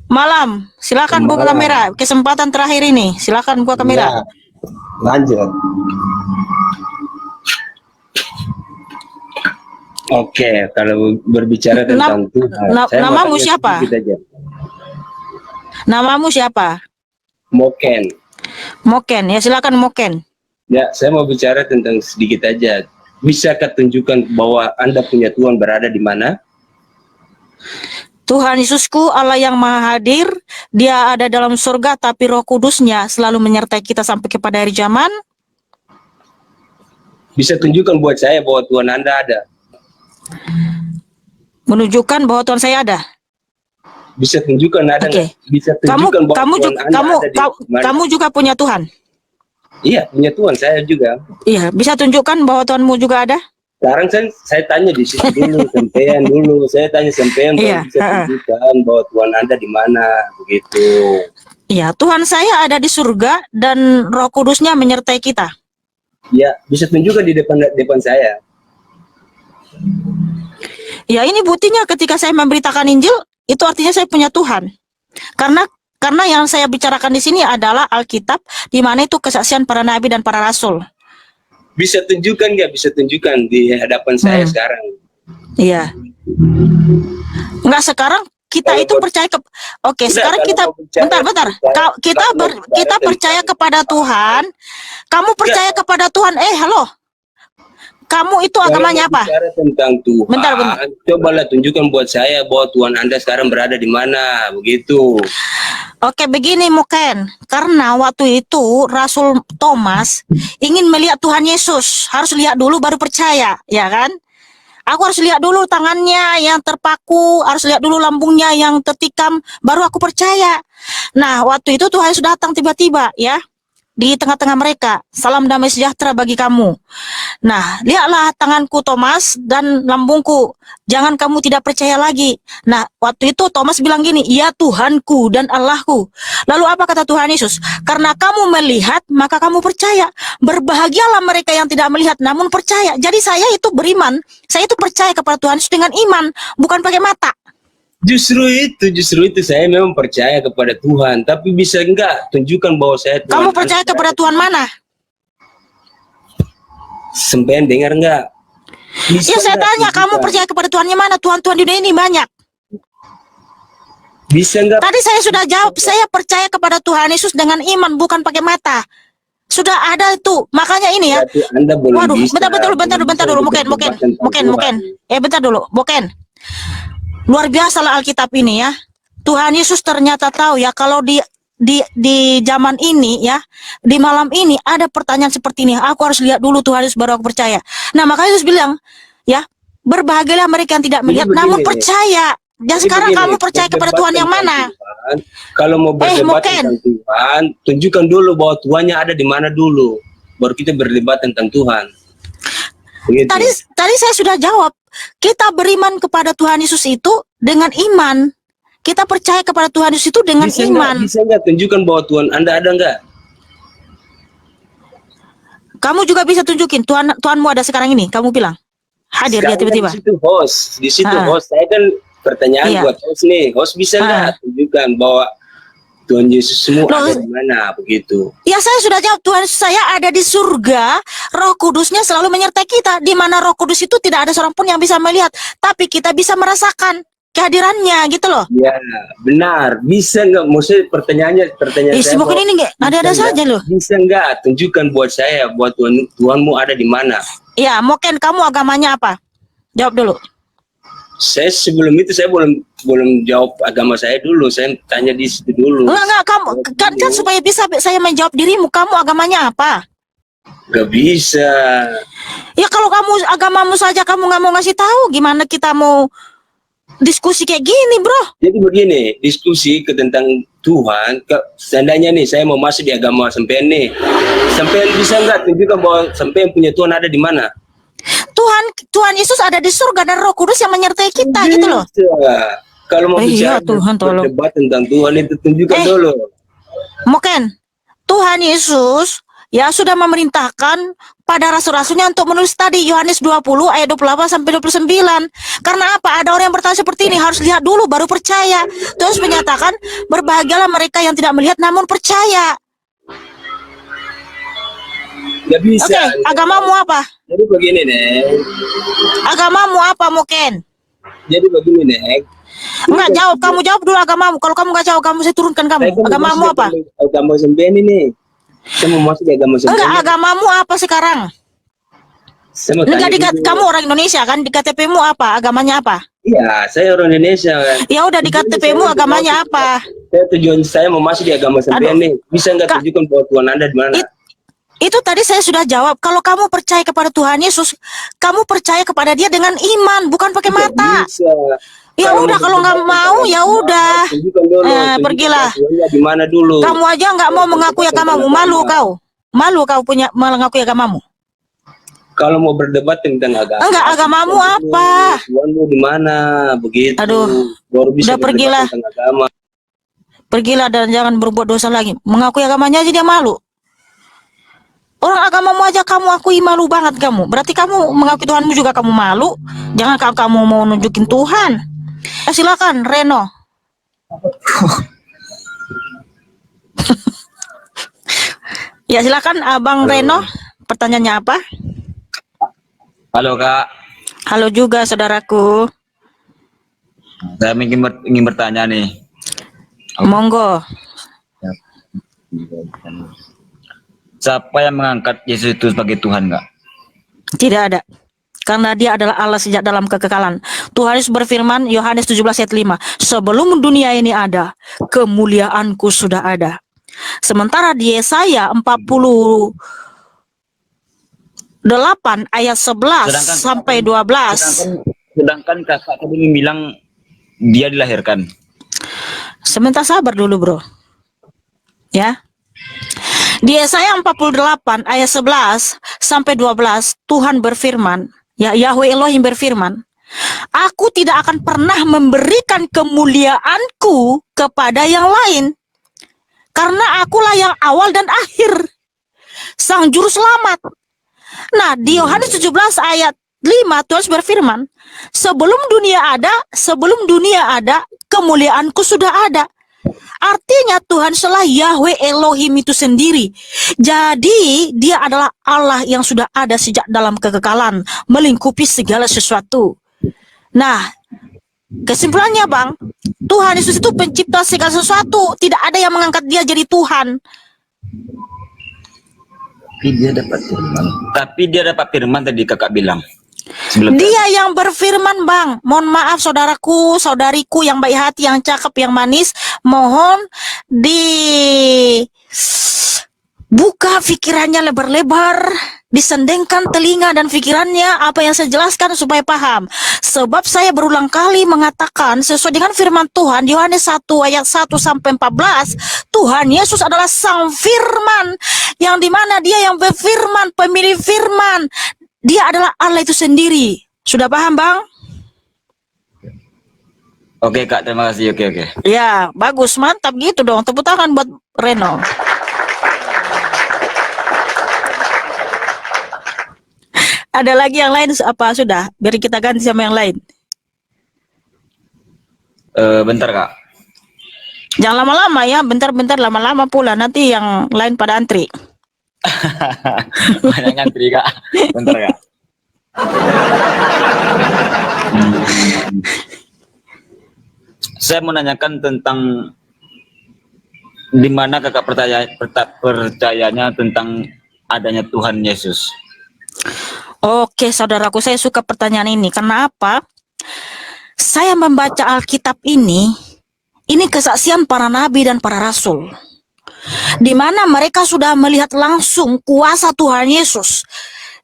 Malam, silakan buka kamera. Kesempatan terakhir ini, silakan buka kamera. Ya, lanjut. Oke, kalau berbicara tentang Tuhan, saya mau namamu tanya siapa? sedikit aja. Namamu siapa? Moken. Moken, ya silakan Moken. Ya, saya mau bicara tentang sedikit aja. Bisakah tunjukkan bahwa Anda punya Tuhan berada di mana? Tuhan Yesusku, Allah yang maha hadir, Dia ada dalam surga, tapi Roh Kudusnya selalu menyertai kita sampai kepada akhir zaman. Bisa tunjukkan buat saya bahwa Tuhan Anda ada. Menunjukkan bahwa Tuhan saya ada. Bisa tunjukkan ada. Oke. nggak? Bisa Kamu tunjukkan bahwa kamu Tuhan juga Anda kamu ada di kau- mana? kamu juga punya Tuhan. Iya, punya Tuhan saya juga. Iya, bisa tunjukkan bahwa Tuhanmu juga ada? Sekarang saya tanya di situ dulu, sampean dulu. Saya tanya sampean Iya, baru bisa tunjukkan bahwa Tuhan Anda di mana, begitu. Iya, Tuhan saya ada di surga dan Roh Kudusnya menyertai kita. Ya, bisa tunjukkan di depan saya. Ya, ini buktinya ketika saya memberitakan Injil, itu artinya saya punya Tuhan. Karena yang saya bicarakan di sini adalah Alkitab, di mana itu kesaksian para nabi dan para rasul. Bisa tunjukkan nggak? Bisa tunjukkan di hadapan saya sekarang. Iya. Enggak, sekarang kita Kalau itu percaya ke Oke, Udah, sekarang kalau kita mau bicara bentar. tentang- Kita kalau mau bicara kita percaya tentang- kepada Tuhan. Kamu percaya kepada Tuhan. Halo. Kamu itu Kalau agamanya mau apa? bicara tentang Tuhan, Bentar. cobalah tunjukkan buat saya bahwa Tuhan Anda sekarang berada di mana, begitu. Oke, begini Moken. Karena waktu itu Rasul Thomas ingin melihat Tuhan Yesus. Harus lihat dulu baru percaya, ya kan? Aku harus lihat dulu tangannya yang terpaku, harus lihat dulu lambungnya yang tertikam, baru aku percaya. Nah, waktu itu Tuhan Yesus datang tiba-tiba, ya, di tengah-tengah mereka. Salam damai sejahtera bagi kamu. Nah, lihatlah tanganku Thomas dan lambungku. Jangan kamu tidak percaya lagi. Nah, waktu itu Thomas bilang gini, ya Tuhanku dan Allahku. Lalu apa kata Tuhan Yesus? Karena kamu melihat, maka kamu percaya. Berbahagialah mereka yang tidak melihat, namun percaya. Jadi saya itu beriman. Saya itu percaya kepada Tuhan Yesus dengan iman, bukan pakai mata. Justru itu saya memang percaya kepada Tuhan, tapi bisa enggak tunjukkan bahwa saya Tuhan Kamu Anda percaya berada kepada di Tuhan mana? Sampean dengar nggak? Bisa Ya saya nggak tanya, kamu tunjukkan? percaya kepada Tuhan yang mana? Tuhan-Tuhan di dunia ini banyak. Bisa nggak? Tadi saya sudah jawab, saya percaya kepada Tuhan Yesus dengan iman, bukan pakai mata. Sudah ada itu. Makanya ini ya. Berarti Anda belum Waduh, bisa. bentar dulu, Mungkin. Bentar dulu, Mungkin. Luar biasa lah Alkitab ini ya. Tuhan Yesus ternyata tahu ya, kalau di zaman ini ya, di malam ini ada pertanyaan seperti ini. Aku harus lihat dulu Tuhan Yesus baru aku percaya. Nah, makanya Yesus bilang, ya, berbahagialah mereka yang tidak melihat namun percaya. Dan Jadi sekarang begini, kamu percaya kepada berdebat Tuhan yang tentang mana? Tuhan, kalau mau berdebat Mungkin. tentang Tuhan, tunjukkan dulu bahwa Tuhannya ada di mana dulu. Baru kita berdebat tentang Tuhan. Begitu. Tadi saya sudah jawab. Kita beriman kepada Tuhan Yesus itu dengan iman. Kita percaya kepada Tuhan Yesus itu dengan iman. Bisa nggak tunjukkan bahwa Tuhan Anda ada nggak? Kamu juga bisa tunjukin Tuhanmu ada sekarang ini. Kamu bilang hadir dia tiba-tiba. Di situ host. Saya kan pertanyaan Iya. buat host nih. Host bisa nggak tunjukkan bahwa Tuhan Yesus semua ada di mana begitu? Ya saya sudah jawab, Tuhan saya ada di surga. Roh Kudusnya selalu menyertai kita. Di mana Roh Kudus itu tidak ada seorang pun yang bisa melihat, tapi kita bisa merasakan kehadirannya gitu loh. Ya benar. Bisa nggak? Maksudnya pertanyaan saya. Mungkin ini nggak ada saja loh. Bisa nggak tunjukkan buat saya, buat Tuhanmu ada di mana? Ya, mungkin kamu agamanya apa? Jawab dulu. Saya sebelum itu saya belum jawab agama saya dulu. Saya tanya di situ dulu. Enggak, kamu kan supaya bisa saya menjawab dirimu, kamu agamanya apa? Gak bisa. Ya kalau kamu agamamu saja kamu nggak mau ngasih tahu, gimana kita mau diskusi kayak gini, bro? Jadi begini, diskusi tentang Tuhan. Seandainya nih saya mau masuk di agama sampean nih, sampean bisa nggak tunjukkan bahwa sampean punya Tuhan ada di mana? Tuhan Yesus ada di surga dan Roh Kudus yang menyertai kita gitu loh. Kalau mau Iya, bicara Tuhan tolong. berdebat tentang Tuhan itu tunjukkan dulu. Mungkin Tuhan Yesus ya sudah memerintahkan pada rasul-rasulnya untuk menulis tadi Yohanes 20 ayat 28 sampai 29. Karena apa? Ada orang yang bertanya seperti ini, harus lihat dulu baru percaya. Terus menyatakan berbahagialah mereka yang tidak melihat namun percaya. Gak bisa. Oke, agamamu apa? Jadi begini nih. Agamamu apa mungkin? Jadi begini nih. Enggak, jawab. Kamu jawab dulu agamamu. Kalau kamu nggak jawab, kamu saya turunkan kamu. Agamamu apa? Agama sampean ini. Saya mau masuk di agama sampean. Enggak, agamamu apa sekarang? Kamu orang Indonesia kan? Di KTP-mu apa? Agamanya apa? Iya, saya orang Indonesia kan. Ya udah, di KTP-mu agamanya apa? Tujuan saya mau masuk di agama sampean nih. Bisa nggak tunjukkan bahwa Tuhan Anda di mana? Itu tadi saya sudah jawab. Kalau kamu percaya kepada Tuhan Yesus, kamu percaya kepada Dia dengan iman, bukan pakai mata. Bisa. Ya udah, kalau nggak mau ya udah. Pergilah. Di mana dulu? Kamu aja nggak mau mengakui agamamu, malu kau. Malu kau punya mengakui agamamu. Kalau mau berdebat tentang agama. Enggak, agamamu apa? Tuhanmu di mana? Begitu. Aduh. Baru bisa Udah, pergilah. tentang agama. Pergilah dan jangan berbuat dosa lagi. Mengakui agamanya aja dia malu. Orang agamamu aja kamu akui, malu banget kamu. Berarti kamu mengakui Tuhanmu juga kamu malu. Jangan kamu mau nunjukin Tuhan. Silakan Reno. Ya silakan Abang Reno. Pertanyaannya apa? Halo Kak, Halo juga saudaraku. saya ingin bertanya nih. Monggo. Siapa yang mengangkat Yesus itu sebagai Tuhan nggak? Tidak ada. Karena Dia adalah Allah sejak dalam kekekalan. Tuhan Yesus berfirman, Yohanes 17 ayat 5, sebelum dunia ini ada, kemuliaanku sudah ada. Sementara di Yesaya 48 ayat 11 sampai 12. Sedangkan kakak tadi bilang dia dilahirkan. Sebentar, sabar dulu bro. Ya. Di Yesaya 48 ayat 11 sampai 12, Tuhan berfirman, ya Yahweh Elohim berfirman, aku tidak akan pernah memberikan kemuliaanku kepada yang lain, karena akulah yang awal dan akhir, sang juru selamat. Nah, di Yohanes 17 ayat 5, Tuhan berfirman, sebelum dunia ada, kemuliaanku sudah ada. Artinya Tuhan adalah Yahweh Elohim itu sendiri. Jadi dia adalah Allah yang sudah ada sejak dalam kekekalan, melingkupi segala sesuatu. Nah, kesimpulannya Bang, Tuhan Yesus itu pencipta segala sesuatu. Tidak ada yang mengangkat dia jadi Tuhan. Tapi dia dapat firman tadi kakak bilang. Sebelum Dia yang berfirman Bang. Mohon maaf saudaraku, saudariku yang baik hati, yang cakep, yang manis. Mohon buka pikirannya lebar-lebar, disendengkan telinga dan pikirannya apa yang saya jelaskan supaya paham. Sebab saya berulang kali mengatakan sesuai dengan firman Tuhan Yohanes 1 ayat 1 sampai 14, Tuhan Yesus adalah sang firman, yang dimana dia yang berfirman, pemilik firman. Dia adalah Allah itu sendiri. Sudah paham Bang? Oke Kak, terima kasih. Oke. Ya, bagus, mantap gitu dong. Tepuk tangan buat Reno. Ada lagi yang lain apa sudah? Biar kita ganti sama yang lain. Bentar Kak. Jangan lama-lama ya, bentar-bentar lama-lama pula. Nanti yang lain pada antri. Banyak ngantri Kak. Bentar Kak. Saya mau nanyakan tentang di mana kakak percayanya tentang adanya Tuhan Yesus. Oke, saudaraku, saya suka pertanyaan ini. Kenapa? Saya membaca Alkitab ini kesaksian para nabi dan para rasul. Di mana mereka sudah melihat langsung kuasa Tuhan Yesus.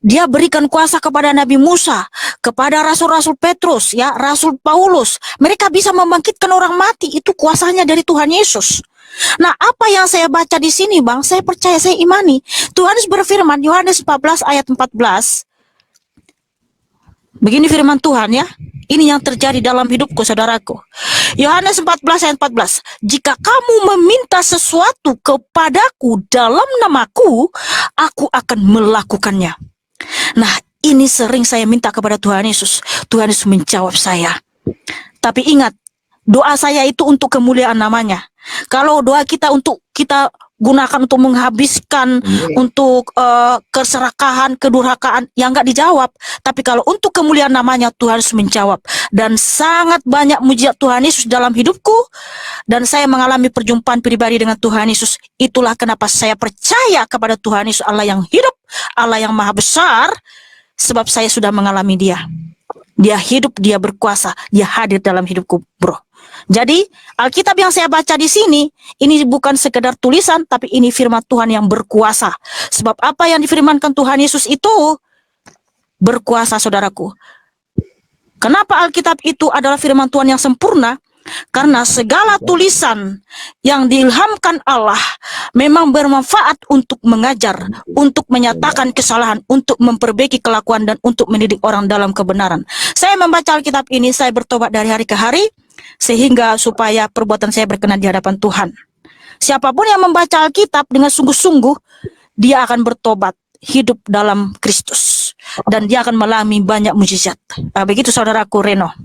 Dia berikan kuasa kepada Nabi Musa, kepada rasul-rasul Petrus, ya, Rasul Paulus. Mereka bisa membangkitkan orang mati, itu kuasanya dari Tuhan Yesus. Nah, apa yang saya baca di sini, Bang? Saya percaya, saya imani. Tuhan Yesus berfirman, Yohanes 14 ayat 14. Begini firman Tuhan ya. Ini yang terjadi dalam hidupku, saudaraku. Yohanes 14 ayat 14. Jika kamu meminta sesuatu kepadaku dalam namaku, aku akan melakukannya. Nah, ini sering saya minta kepada Tuhan Yesus. Tuhan Yesus menjawab saya. Tapi ingat, doa saya itu untuk kemuliaan namanya. Kalau doa kita untuk kita gunakan untuk menghabiskan, untuk keserakahan, kedurhakaan, yang enggak dijawab. Tapi kalau untuk kemuliaan namanya, Tuhan Yesus menjawab. Dan sangat banyak mujizat Tuhan Yesus dalam hidupku. Dan saya mengalami perjumpaan pribadi dengan Tuhan Yesus. Itulah kenapa saya percaya kepada Tuhan Yesus, Allah yang hidup, Allah yang maha besar. Sebab saya sudah mengalami dia. Dia hidup, dia berkuasa, dia hadir dalam hidupku, bro. Jadi Alkitab yang saya baca di sini, ini bukan sekedar tulisan, tapi ini firman Tuhan yang berkuasa. Sebab apa yang difirmankan Tuhan Yesus itu berkuasa, saudaraku. Kenapa Alkitab itu adalah firman Tuhan yang sempurna? Karena segala tulisan yang diilhamkan Allah memang bermanfaat untuk mengajar, untuk menyatakan kesalahan, untuk memperbaiki kelakuan, dan untuk mendidik orang dalam kebenaran. Saya membaca Alkitab ini, saya bertobat dari hari ke hari, sehingga supaya perbuatan saya berkenan di hadapan Tuhan. Siapapun yang membaca Alkitab dengan sungguh-sungguh, dia akan bertobat, hidup dalam Kristus, dan dia akan mengalami banyak mujizat. Begitu saudaraku Reno.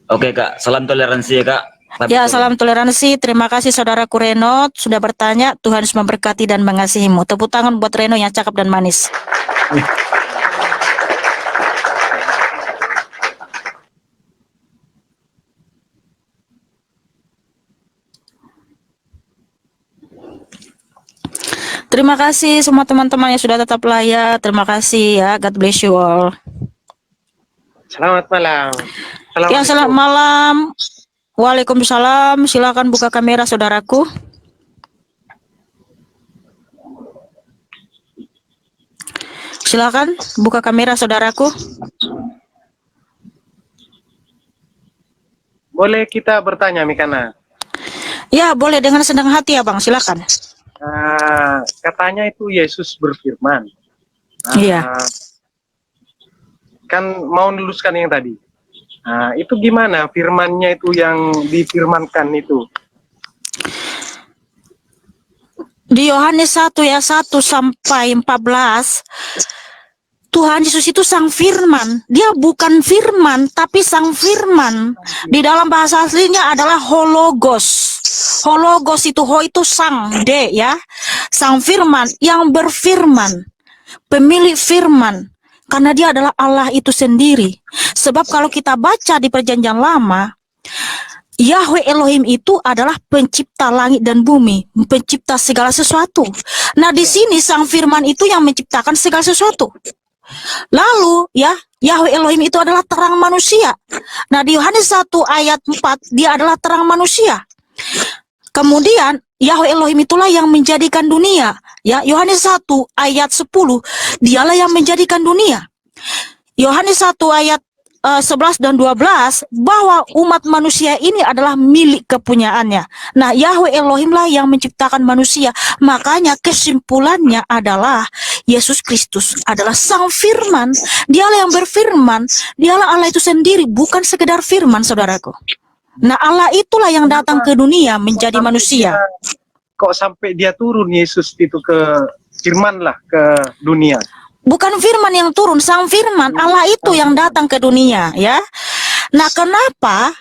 Oke Kak, salam toleransi ya Kak. Ya, salam toleransi. Terima kasih saudaraku Reno sudah bertanya. Tuhan Yesus memberkati dan mengasihimu. Tepuk tangan buat Reno yang cakep dan manis. Terima kasih semua teman-teman yang sudah tetap layak. Terima kasih ya. God bless you all. Selamat malam. Ya, selamat malam. Waalaikumsalam. Silakan buka kamera saudaraku. Silakan buka kamera saudaraku. Boleh kita bertanya, Mikana? Ya, boleh dengan senang hati ya Bang. Silakan. Katanya itu Yesus berfirman. Iya. Kan mau meluluskan yang tadi. Itu gimana firmannya itu yang difirmankan itu? Di Yohanes 1 ya 1 sampai 14. Tuhan Yesus itu sang firman. Dia bukan firman, tapi sang firman. Di dalam bahasa aslinya adalah hologos. Hologos itu, ho itu sang, de ya. Sang firman yang berfirman. Pemilik firman. Karena dia adalah Allah itu sendiri. Sebab kalau kita baca di perjanjian lama, Yahweh Elohim itu adalah pencipta langit dan bumi, pencipta segala sesuatu. Nah, di sini sang firman itu yang menciptakan segala sesuatu. Lalu ya, Yahweh Elohim itu adalah terang manusia. Nah, di Yohanes 1 ayat 4 dia adalah terang manusia. Kemudian Yahweh Elohim itulah yang menjadikan dunia. Ya, Yohanes 1 ayat 10 dialah yang menjadikan dunia. Yohanes 1 ayat 11 dan 12 bahwa umat manusia ini adalah milik kepunyaannya. Nah, Yahweh Elohim lah yang menciptakan manusia. Makanya kesimpulannya adalah Yesus Kristus adalah sang firman. Dialah yang berfirman. Dialah Allah itu sendiri, bukan sekedar firman, saudaraku. Nah, Allah itulah yang datang ke dunia menjadi manusia. Kok sampai dia turun Yesus itu ke firman lah ke dunia? Bukan firman yang turun, sang firman, Allah itu yang datang ke dunia, ya. Nah, kenapa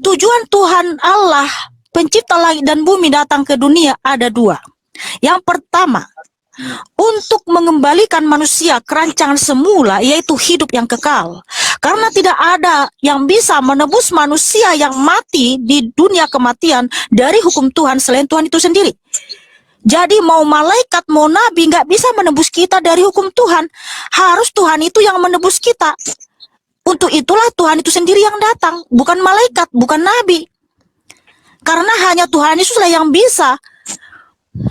tujuan Tuhan Allah, pencipta langit dan bumi datang ke dunia ada dua. Yang pertama, untuk mengembalikan manusia ke rancangan semula, yaitu hidup yang kekal. Karena tidak ada yang bisa menebus manusia yang mati di dunia kematian dari hukum Tuhan selain Tuhan itu sendiri. Jadi mau malaikat, mau nabi nggak bisa menebus kita dari hukum Tuhan. Harus Tuhan itu yang menebus kita. Untuk itulah Tuhan itu sendiri yang datang, bukan malaikat, bukan nabi. Karena hanya Tuhan Yesuslah yang bisa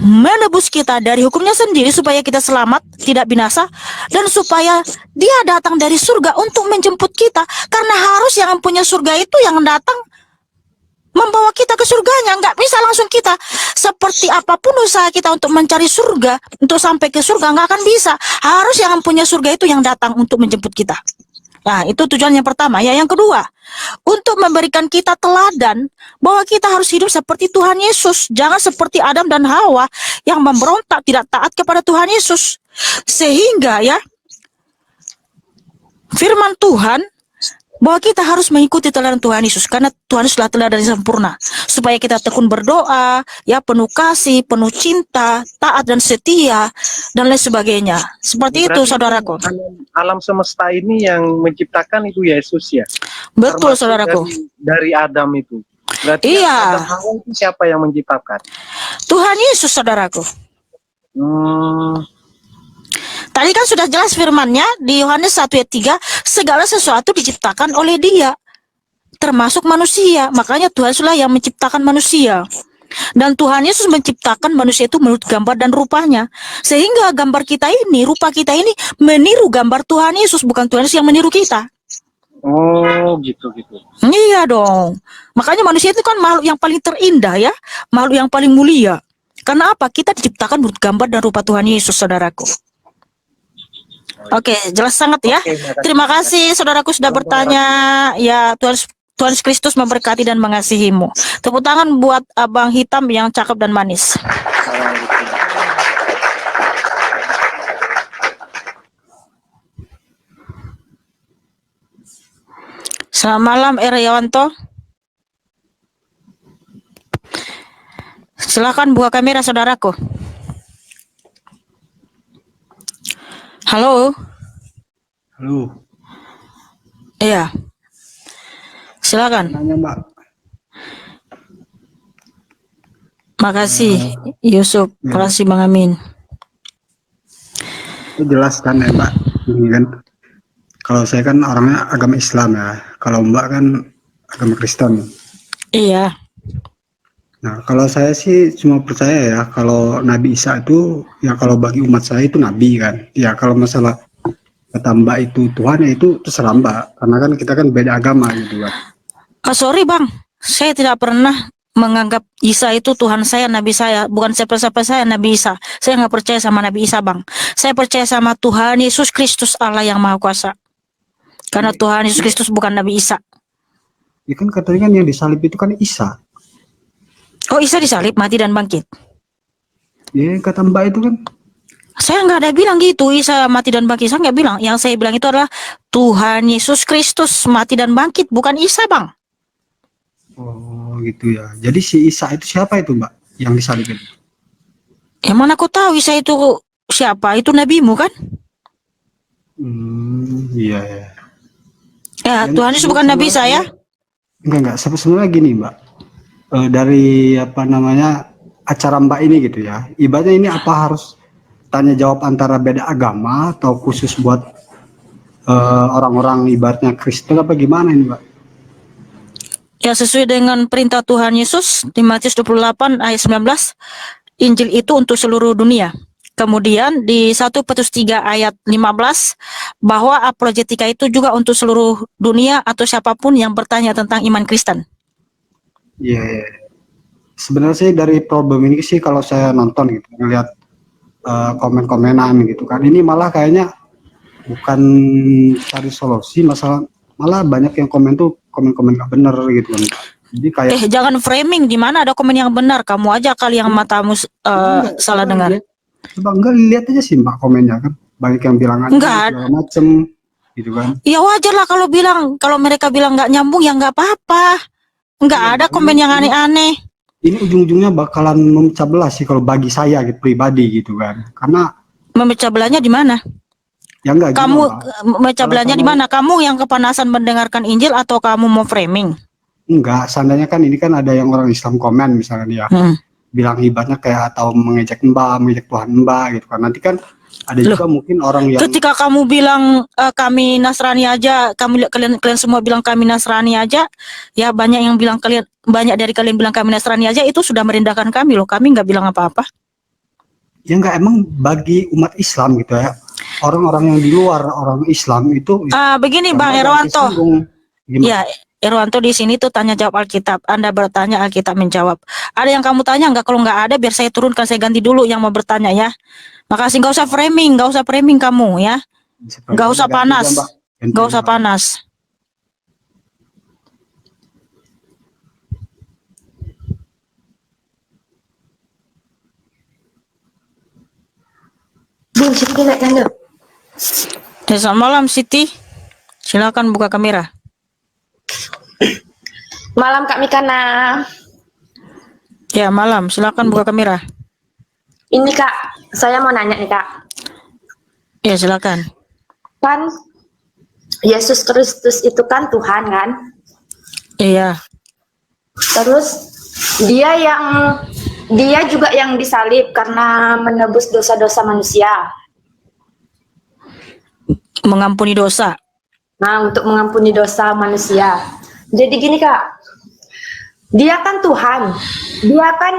menebus kita dari hukumnya sendiri supaya kita selamat, tidak binasa, dan supaya dia datang dari surga untuk menjemput kita. Karena harus yang punya surga itu yang datang membawa kita ke surganya, nggak bisa langsung kita. Seperti apapun usaha kita untuk mencari surga, untuk sampai ke surga nggak akan bisa. Harus yang punya surga itu yang datang untuk menjemput kita. Nah, itu tujuan yang pertama. Ya, yang kedua, untuk memberikan kita teladan bahwa kita harus hidup seperti Tuhan Yesus. Jangan seperti Adam dan Hawa yang memberontak, tidak taat kepada Tuhan Yesus. Sehingga ya, firman Tuhan bahwa kita harus mengikuti teladan Tuhan Yesus. Karena Tuhan Yesuslah teladan yang sempurna. Supaya kita tekun berdoa, ya, penuh kasih, penuh cinta, taat dan setia, dan lain sebagainya. Seperti itu, saudaraku. Alam semesta ini yang menciptakan itu Yesus ya. Betul, Termasuk saudaraku. Dari Adam itu. Berarti Iya. Adam Hawa itu siapa yang menciptakan? Tuhan Yesus, saudaraku. Tadi kan sudah jelas firman-Nya di Yohanes 1 ayat 3, segala sesuatu diciptakan oleh Dia, termasuk manusia. Makanya Tuhan Yesuslah yang menciptakan manusia. Dan Tuhan Yesus menciptakan manusia itu menurut gambar dan rupanya. Sehingga gambar kita ini, rupa kita ini meniru gambar Tuhan Yesus, bukan Tuhan Yesus yang meniru kita. Oh, gitu. Iya dong. Makanya manusia itu kan makhluk yang paling terindah ya, makhluk yang paling mulia. Karena apa? Kita diciptakan menurut gambar dan rupa Tuhan Yesus, saudaraku. Oke, jelas sangat ya. Terima kasih saudaraku sudah bertanya. Ya, Tuhan Yesus Kristus memberkati dan mengasihimu. Tepuk tangan buat abang hitam yang cakep dan manis. Selamat malam, Erayawanto. Silakan buka kamera, saudaraku. Halo. Halo. Iya. Silakan. Nanya, Mbak. Makasih, Yusuf. Makasih, Bang Amin. Itu jelas kan ya, Mbak. Ini kan, kalau saya kan orangnya agama Islam ya. Kalau Mbak kan agama Kristen. Iya. Nah, kalau saya sih cuma percaya ya, kalau Nabi Isa itu, ya kalau bagi umat saya itu Nabi kan. Ya kalau masalah kata Mbak itu Tuhan, ya itu terserah Mbak. Karena kan kita kan beda agama gitu kan. Sorry Bang, saya tidak pernah menganggap Isa itu Tuhan saya, Nabi saya. Bukan siapa-siapa saya, Nabi Isa. Saya nggak percaya sama Nabi Isa, Bang. Saya percaya sama Tuhan Yesus Kristus, Allah yang Maha Kuasa. Karena Tuhan Yesus Kristus bukan Nabi Isa. Ya kan katanya kan yang disalib itu kan Isa. Oh, Isa disalib, mati dan bangkit. Ya kata Mbak itu kan. Saya nggak ada bilang gitu, Isa mati dan bangkit. Saya nggak bilang. Yang saya bilang itu adalah Tuhan Yesus Kristus mati dan bangkit, bukan Isa, Bang. Oh gitu ya. Jadi si Isa itu siapa itu Mbak yang disalibin? Yang mana aku tahu Isa itu siapa? Itu nabimu kan? Iya ya. Ya, Tuhan Yesus bukan nabi saya. Enggak. Sebenarnya gini Mbak. Dari apa namanya acara Mbak ini gitu ya. Ibaratnya ini apa harus tanya jawab antara beda agama atau khusus buat orang-orang ibaratnya Kristen apa gimana ini Mbak? Ya, sesuai dengan perintah Tuhan Yesus di Matius 28 ayat 19, Injil itu untuk seluruh dunia. Kemudian di 1 Petrus 3 ayat 15, bahwa apologetika itu juga untuk seluruh dunia atau siapapun yang bertanya tentang iman Kristen. Iya. Yeah. Sebenarnya sih dari problem ini sih kalau saya nonton gitu, ngelihat komen-komenan gitu kan, ini malah kayaknya bukan cari solusi masalah, malah banyak yang komen tuh komen-komen gak bener gitu kan. Jadi kayak Jangan framing, di mana ada komen yang benar, kamu aja kali yang matamu salah dengar. Coba enggak lihat aja sih Mbak komennya kan, banyak yang bilang Enggak. segala macem gitu kan. Ya wajar lah kalau mereka bilang nggak nyambung ya nggak apa-apa. Nggak ada komen yang aneh-aneh. Ini ujung-ujungnya bakalan memecah belah sih kalau bagi saya gitu, pribadi gitu kan. Karena memecah belahnya di mana? Ya enggak. Kamu memecah belahnya di mana? Kamu yang kepanasan mendengarkan Injil atau kamu mau framing? Enggak, seandainya kan ini kan ada yang orang Islam komen misalnya dia bilang ibaratnya kayak atau mengejek mengejek Tuhan gitu kan. Nanti kan ada juga mungkin orang yang ketika kamu bilang kami Nasrani aja, kalian semua bilang kami Nasrani aja, ya banyak yang bilang banyak dari kalian bilang kami Nasrani aja, itu sudah merendahkan kami loh. Kami nggak bilang apa-apa. Ya enggak, emang bagi umat Islam gitu ya, orang-orang yang di luar orang Islam itu begini Bang Erwanto. Gimana? Ya, Erwanto di sini tuh tanya jawab Alkitab. Anda bertanya, Alkitab menjawab. Ada yang kamu tanya nggak? Kalau nggak ada, biar saya turunkan, saya ganti dulu yang mau bertanya ya. Makasih, nggak usah framing kamu ya. Nggak usah panas, nggak usah panas. Bu, Siti naik tangga. Selamat malam Siti. Silakan buka kamera. Malam Kak Mikana. Ya, malam. Silakan buka kamera. Ini Kak, saya mau nanya nih Kak. Ya, silakan. Kan Yesus Kristus itu kan Tuhan kan? Iya. Terus dia juga yang disalib karena menebus dosa-dosa manusia. Mengampuni dosa. Nah, untuk mengampuni dosa manusia. Jadi gini Kak, dia kan Tuhan. Dia kan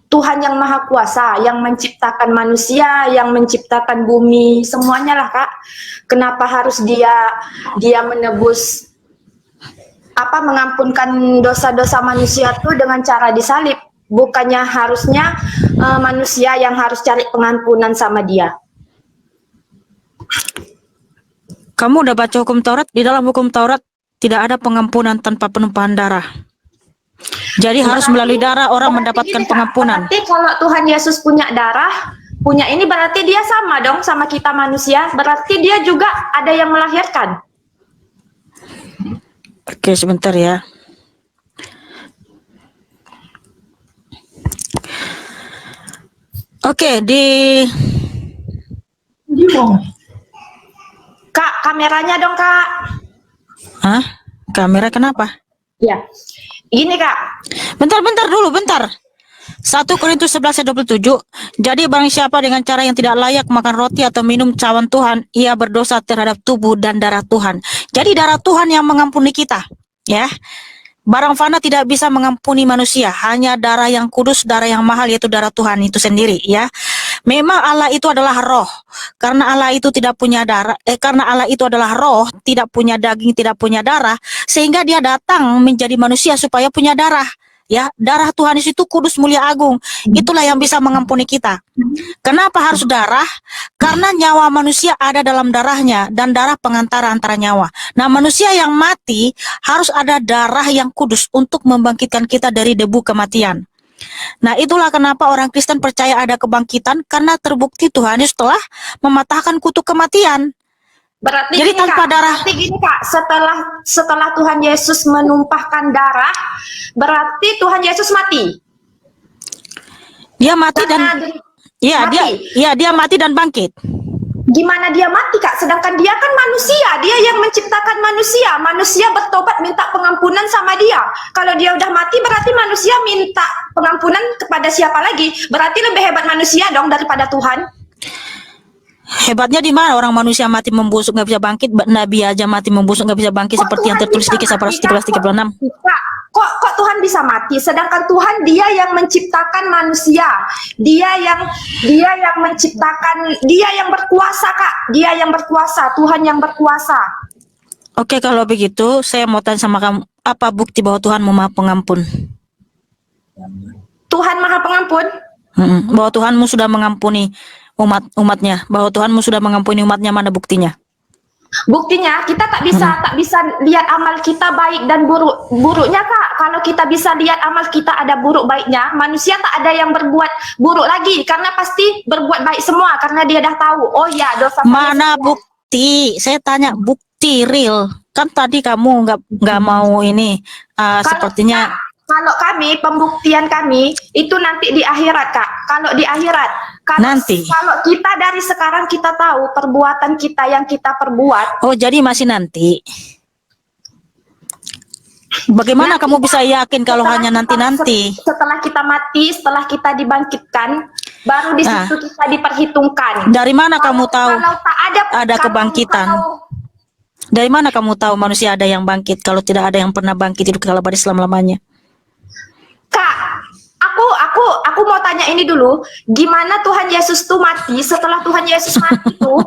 Tuhan yang maha kuasa, yang menciptakan manusia, yang menciptakan bumi, semuanya lah Kak. Kenapa harus dia menebus, mengampunkan dosa-dosa manusia tuh dengan cara disalib? Bukannya harusnya manusia yang harus cari pengampunan sama dia? Kamu udah baca hukum Taurat? Di dalam hukum Taurat tidak ada pengampunan tanpa penumpahan darah. Jadi harus melalui darah orang mendapatkan pengampunan. Berarti kalau Tuhan Yesus punya darah, punya ini, berarti dia sama dong sama kita manusia. Berarti dia juga ada yang melahirkan. Oke, sebentar ya. Oke, Kak, kameranya dong Kak. Hah? Kamera kenapa? Ya, gini Kak. Bentar dulu, bentar. 1 Korintus 11 ayat 27. Jadi barang siapa dengan cara yang tidak layak makan roti atau minum cawan Tuhan, ia berdosa terhadap tubuh dan darah Tuhan. Jadi darah Tuhan yang mengampuni kita, ya. Barang fana tidak bisa mengampuni manusia, hanya darah yang kudus, darah yang mahal, yaitu darah Tuhan itu sendiri, ya. Memang Allah itu adalah roh. Karena Allah itu tidak punya darah, karena Allah itu adalah roh, tidak punya daging, tidak punya darah, sehingga dia datang menjadi manusia supaya punya darah. Ya, darah Tuhan itu kudus, mulia, agung. Itulah yang bisa mengampuni kita. Kenapa harus darah? Karena nyawa manusia ada dalam darahnya, dan darah pengantara antara nyawa. Nah, manusia yang mati harus ada darah yang kudus untuk membangkitkan kita dari debu kematian. Nah, itulah kenapa orang Kristen percaya ada kebangkitan, karena terbukti Tuhan Yesus telah mematahkan kutuk kematian. Berarti Jadi gini, tanpa Kak, darah. berarti gini Kak, setelah Tuhan Yesus menumpahkan darah, berarti Tuhan Yesus mati. Dia mati Karena dan ya mati. dia mati dan bangkit. Gimana dia mati, Kak? Sedangkan dia kan manusia, dia yang menciptakan manusia. Manusia bertobat minta pengampunan sama dia. Kalau dia udah mati berarti manusia minta pengampunan kepada siapa lagi? Berarti lebih hebat manusia dong daripada Tuhan. Hebatnya di mana orang manusia mati membusuk nggak bisa bangkit, Nabi aja mati membusuk nggak bisa bangkit, seperti yang tertulis di Kisah Para Rasul 13:36. Kok Tuhan bisa mati? Sedangkan Tuhan dia yang menciptakan manusia, dia yang menciptakan, dia yang berkuasa, Kak, dia yang berkuasa, Tuhan yang berkuasa. Oke, kalau begitu saya mau tanya sama kamu, apa bukti bahwa Tuhan Maha Pengampun? Tuhan Maha Pengampun? Bahwa Tuhanmu sudah mengampuni umatnya, bahwa Tuhanmu sudah mengampuni umatnya, mana buktinya? Buktinya kita tak bisa lihat amal kita baik dan buruknya, Kak. Kalau kita bisa lihat amal kita ada buruk baiknya, manusia tak ada yang berbuat buruk lagi, karena pasti berbuat baik semua karena dia dah tahu. Oh ya, dosa Mana bukti? Saya tanya bukti real. Kan tadi kamu nggak mau ini, sepertinya. Kalau kami, pembuktian kami itu nanti di akhirat, Kak. Kalau di akhirat, kalau kita dari sekarang kita tahu perbuatan kita yang kita perbuat. Oh, jadi masih nanti. Bagaimana kamu bisa yakin kalau hanya nanti-nanti? Setelah kita mati, setelah kita dibangkitkan, baru di situ kita diperhitungkan. Dari mana kamu tahu kalau tak ada kebangkitan? Dari mana kamu tahu manusia ada yang bangkit kalau tidak ada yang pernah bangkit hidup kekal abadi selama-lamanya? Kak, aku mau tanya ini dulu, gimana Tuhan Yesus tuh mati? Setelah Tuhan Yesus mati tuh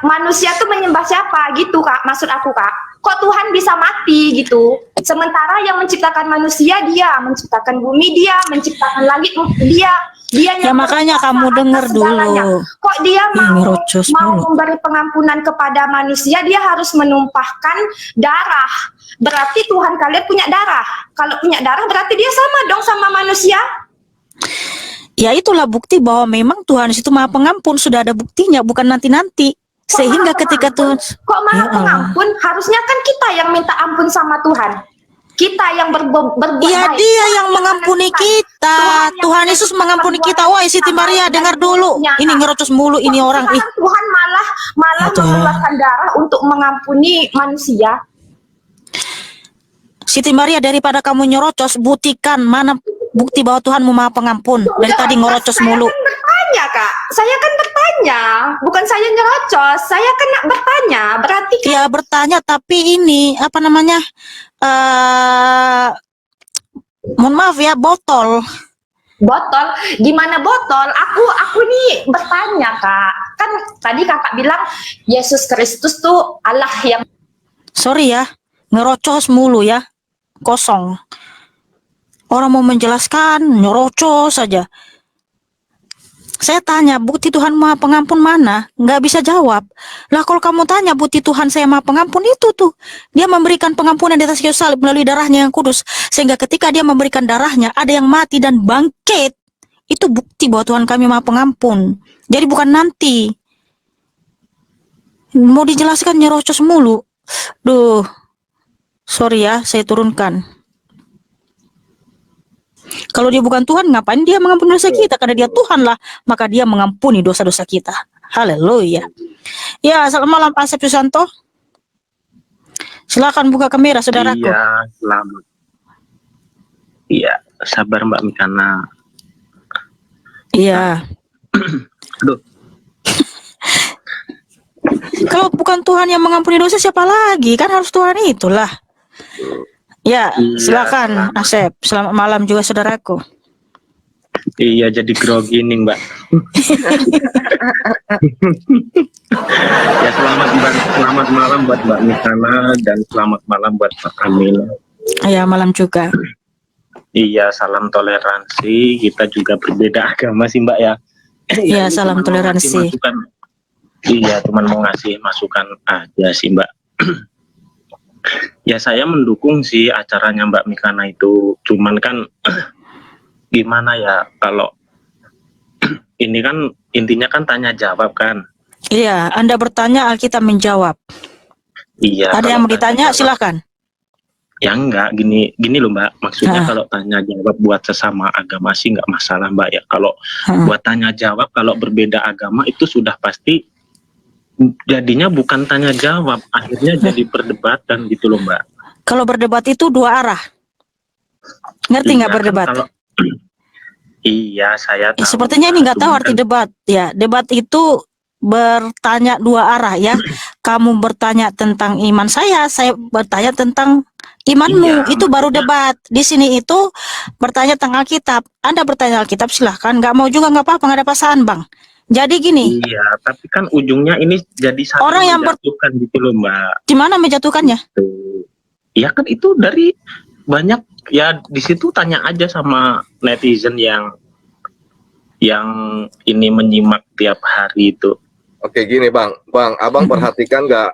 manusia tuh menyembah siapa gitu, Kak? Maksud aku, Kak, kok Tuhan bisa mati gitu? Sementara yang menciptakan manusia dia, menciptakan bumi dia, menciptakan langit dia ya makanya kamu dengar dulu. Kok dia mau memberi pengampunan kepada manusia, dia harus menumpahkan darah. Berarti Tuhan kalian punya darah. Kalau punya darah berarti dia sama dong sama manusia. Ya itulah bukti bahwa memang Tuhan itu Maha Pengampun, sudah ada buktinya, bukan nanti-nanti. Sehingga ketika Tuhan Maha Pengampun, harusnya kan kita yang minta ampun sama Tuhan. Kita yang berbuat ya baik. Dia yang mengampuni kita. Tuhan Yesus mengampuni kita. Wah, Siti Maria dengar dulu. Ini ngerocos mulu ini orang. Tuhan malah mengeluarkan darah untuk mengampuni manusia. Siti Maria, daripada kamu nyerocos, buktikan mana bukti bahwa Tuhanmu Maha Pengampun. Dari tadi ngerocos mulu. Saya kan bertanya, Kak. Saya kan bertanya, bukan saya nyerocos. Saya kan bertanya. Berarti kan... Ya bertanya, tapi ini apa namanya? Mohon maaf ya, botol. Botol? Gimana botol? Aku nih bertanya, Kak. Kan tadi Kakak bilang Yesus Kristus tuh Allah yang... Sorry ya, ngerocos mulu ya. Kosong. Orang mau menjelaskan, nyerocos saja. Saya tanya, bukti Tuhan Maha Pengampun mana? Nggak bisa jawab. Lah kalau kamu tanya, bukti Tuhan saya Maha Pengampun itu tuh. Dia memberikan pengampunan di atas kayu salib melalui darahnya yang kudus. Sehingga ketika dia memberikan darahnya, ada yang mati dan bangkit. Itu bukti bahwa Tuhan kami Maha Pengampun. Jadi bukan nanti. Mau dijelaskan nyerocos mulu. Duh. Sorry ya, saya turunkan. Kalau dia bukan Tuhan, ngapain dia mengampuni dosa kita? Karena dia Tuhan lah, maka dia mengampuni dosa-dosa kita. Haleluya. Ya, selamat malam Asep Susanto. Silakan buka kamera, saudaraku. Iya, selamat. Iya, sabar Mbak Mikana. Iya. Aduh. Kalau bukan Tuhan yang mengampuni dosa, siapa lagi? Kan harus Tuhan itulah. Ya, silakan Asep. Selamat malam juga saudaraku. Iya, jadi grogi nih Mbak. Ya, selamat malam buat Mbak Mikana dan selamat malam buat Pak Kamil. Iya, malam juga. Iya, salam toleransi. Kita juga berbeda agama sih Mbak ya. Iya, salam toleransi. Iya, cuman mau ngasih masukan aja sih Mbak. Ya saya mendukung sih acaranya Mbak Mikana itu, cuman kan gimana ya kalau ini kan intinya kan tanya jawab kan. Iya, Anda bertanya, Alkitab menjawab. Iya. Ada kalau yang mau tanya ditanya, jawab- silakan. Ya enggak, gini loh Mbak. Maksudnya Ha. kalau tanya jawab buat sesama agama sih enggak masalah Mbak ya. Kalau buat tanya jawab kalau berbeda agama itu sudah pasti jadinya bukan tanya jawab, akhirnya jadi perdebatan gitu loh Mbak. Kalau berdebat itu dua arah. Ngerti nggak Iya kan berdebat? kalau iya saya tahu. Sepertinya ini Mbak. nggak tahu Cuman arti kan- debat. Ya, debat itu bertanya dua arah ya. Kamu bertanya tentang iman saya bertanya tentang imanmu. Iya, Itu baru maksudnya- debat. Di sini itu bertanya tentang Alkitab. Anda bertanya Alkitab silahkan. Nggak mau juga nggak apa-apa, nggak ada paksaan bang. Jadi gini, Iya, tapi kan ujungnya ini jadi saling Orang yang menjatuhkan gitu loh Mbak. di mana menjatuhkannya? Tuh. Ya kan itu dari banyak ya di situ tanya aja sama netizen yang ini menyimak tiap hari itu. Oke gini bang, abang perhatikan nggak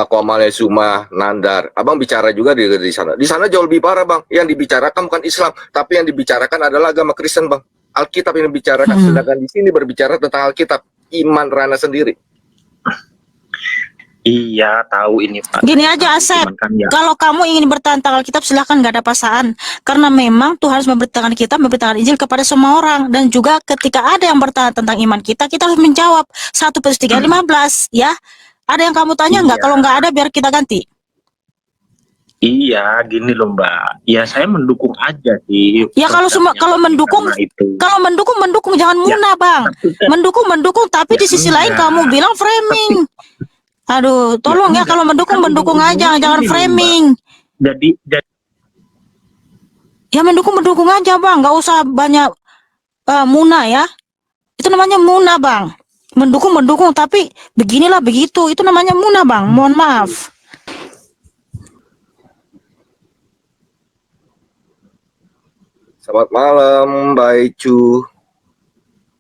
Komale Suma Nandar, abang bicara juga di sana. Di sana jauh lebih parah bang. Yang dibicarakan bukan Islam, tapi yang dibicarakan adalah agama Kristen bang. Alkitab yang dibicarakan, sedangkan di sini berbicara tentang Alkitab, iman Rana sendiri. Iya tahu ini Pak. Gini aja Asep, Cuman kan ya, kalau kamu ingin bertanya tentang Alkitab silahkan, nggak ada paksaan. Karena memang Tuhan harus memberitakan kita, memberitakan Injil kepada semua orang. Dan juga ketika ada yang bertanya tentang iman kita harus menjawab. 1 Petrus 3:15 ya. Ada yang kamu tanya nggak? Iya. Kalau nggak ada biar kita ganti. iya gini loh Mbak. Ya saya mendukung aja sih. Ya kalau semua kalau mendukung mendukung jangan munah bang. Mendukung tapi di sisi lain kamu bilang framing. Aduh, tolong ya kalau mendukung aja, jangan framing. Jadi Ya mendukung aja bang, nggak usah banyak munah ya. Itu namanya munah bang. Mendukung tapi beginilah begitu. Itu namanya munah bang. Mohon maaf. Selamat malam, Mbak Icu.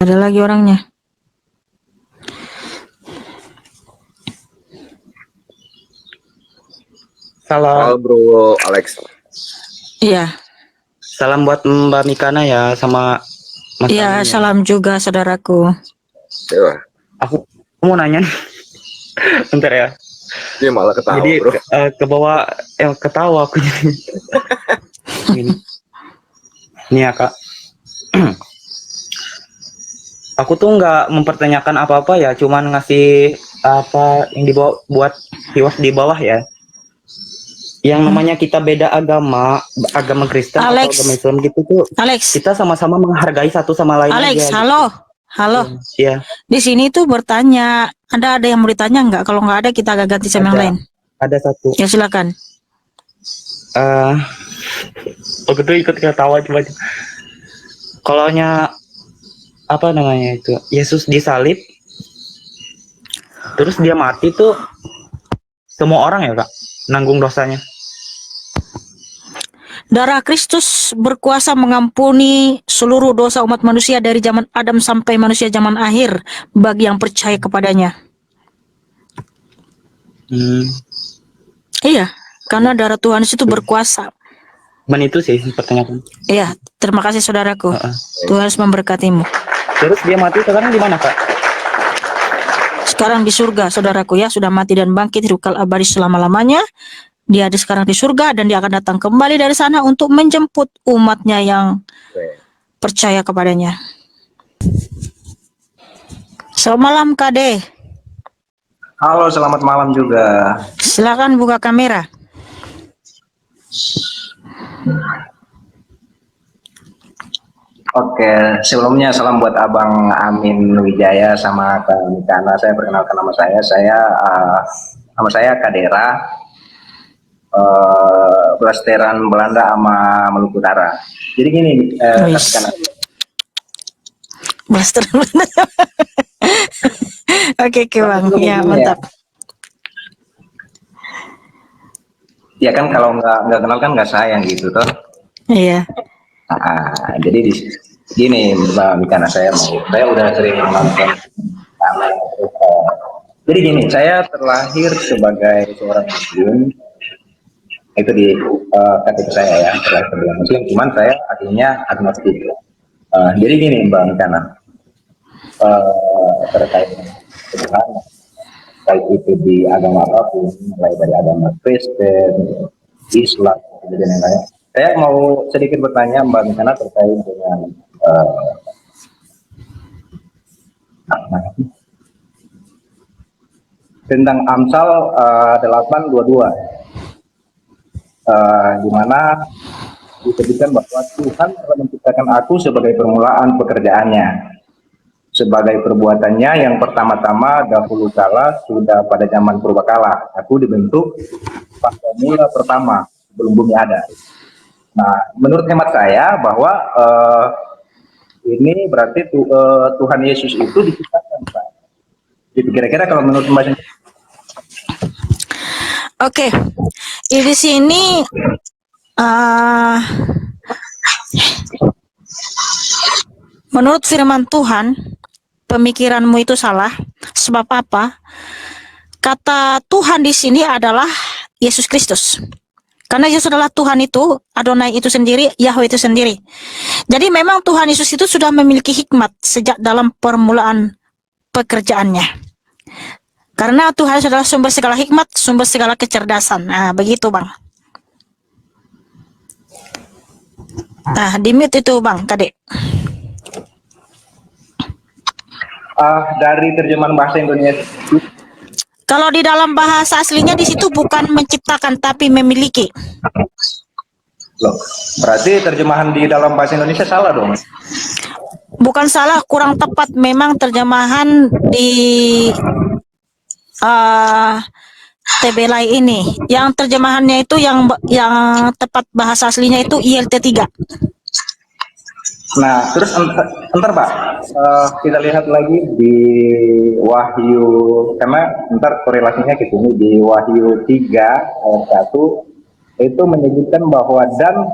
Ada lagi orangnya. Salam, Bro Alex. Iya. salam buat Mbak Mikana ya sama Mas Iya, Ani ya. salam juga saudaraku. Ya, Aku mau nanya nih. Bentar ya. dia malah ketawa Jadi bro. ke bawah ketawa aku jadi. Gini. Nih ya Kak. Aku tuh nggak mempertanyakan apa-apa ya, cuman ngasih apa yang dibawa buat viewers di bawah ya. Yang namanya kita beda agama Kristen Alex. atau agama Islam gitu tuh. Alex. Kita sama-sama menghargai satu sama lain Alex, aja. halo. Iya. Di sini tuh bertanya, ada yang mau ditanya nggak? Kalau nggak ada kita agak ganti sama yang lain. Ada satu. Ya silakan. Aku tuh ikut ketawa coba. Kalaunya apa namanya itu? Yesus disalib, terus dia mati tuh semua orang ya Kak nanggung dosanya. Darah Kristus berkuasa mengampuni seluruh dosa umat manusia dari zaman Adam sampai manusia zaman akhir bagi yang percaya kepadanya. Iya, karena darah Tuhan itu berkuasa. itu sih pertanyaan. Iya, terima kasih saudaraku. Tuhan harus memberkatimu. Terus dia mati sekarang di mana Kak? Sekarang di surga saudaraku ya, sudah mati dan bangkit hidup kekal abadi selama-lamanya. Dia ada sekarang di surga dan dia akan datang kembali dari sana untuk menjemput umatnya yang percaya kepadanya. Selamat malam Kade. Halo, selamat malam juga. Silakan buka kamera. Oke, sebelumnya salam buat Abang Amin Wijaya sama Kak Mikana. Saya perkenalkan nama saya Kadera, Blasteran Belanda sama Maluku Utara. Jadi gini, Blaster. Oke Bang, ya mantap. Ya kan kalau nggak kenal kan nggak sayang gitu toh. Iya. Jadi gini Mbak Mikana, saya udah sering nonton. Jadi gini, saya terlahir sebagai seorang Muslim, itu di KTP saya ya, terlahir sebagai Muslim, cuman saya aslinya agnostik. Jadi gini Mbak Mikana, terkait Tuhan, baik itu di agama apapun, mulai dari agama Kristen, Islam, dan lain-lain. Saya mau sedikit bertanya Mbak Mikana terkait dengan tentang Amsal 8:22, di mana disebutkan bahwa Tuhan telah menciptakan aku sebagai permulaan pekerjaannya, sebagai perbuatannya yang pertama-tama dahulu kala sudah pada zaman purbakala aku dibentuk pada mula pertama sebelum bumi ada. Nah, menurut hemat saya bahwa ini berarti Tuhan Yesus itu diciptakan, Pak. Jadi kira-kira kalau menurut Mbak. Oke, di sini menurut firman Tuhan, pemikiranmu itu salah. Sebab apa? Kata Tuhan di sini adalah Yesus Kristus. Karena Yesus adalah Tuhan itu, Adonai itu sendiri, Yahweh itu sendiri. Jadi memang Tuhan Yesus itu sudah memiliki hikmat sejak dalam permulaan pekerjaannya. Karena Tuhan Yesus adalah sumber segala hikmat, sumber segala kecerdasan. Nah, begitu Bang. Nah, di mute itu Bang tadi. Dari terjemahan bahasa Indonesia. Kalau di dalam bahasa aslinya di situ bukan menciptakan tapi memiliki. Loh, berarti terjemahan di dalam bahasa Indonesia salah dong? Bukan salah, kurang tepat. Memang terjemahan di TBLI ini. Yang terjemahannya itu yang tepat bahasa aslinya itu ILT 3. Nah, terus entar Pak, kita lihat lagi di Wahyu, karena entar korelasinya ke sini di Wahyu 3 ayat 1 itu menyebutkan bahwa dan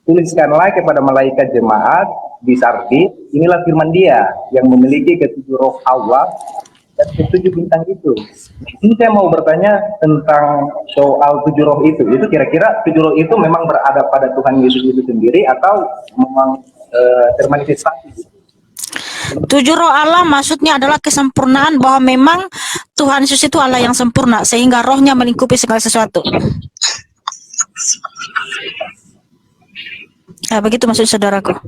tuliskanlah kepada malaikat jemaat di Sardis, inilah firman Dia yang memiliki ketujuh roh Allah dan ketujuh bintang itu. Ini saya mau bertanya tentang soal 7 roh itu. Itu kira-kira 7 roh itu memang berada pada Tuhan Yesus itu sendiri atau memang termanifestasi? 7 roh Allah maksudnya adalah kesempurnaan, bahwa memang Tuhan Yesus itu Allah yang sempurna sehingga rohnya melingkupi segala sesuatu. Nah, begitu maksud saudaraku.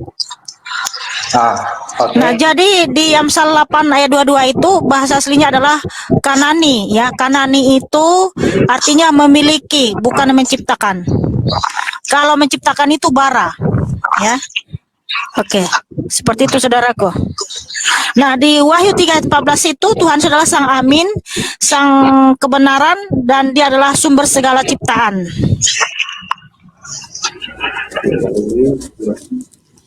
Okay. Nah, jadi di Amsal 8 ayat 22 itu bahasa aslinya adalah Kanani, ya. Kanani itu artinya memiliki, bukan menciptakan. Kalau menciptakan itu bara, ya. Oke, seperti itu saudaraku. Nah, di Wahyu 3 ayat 14 itu Tuhan adalah sang amin, sang kebenaran, dan Dia adalah sumber segala ciptaan.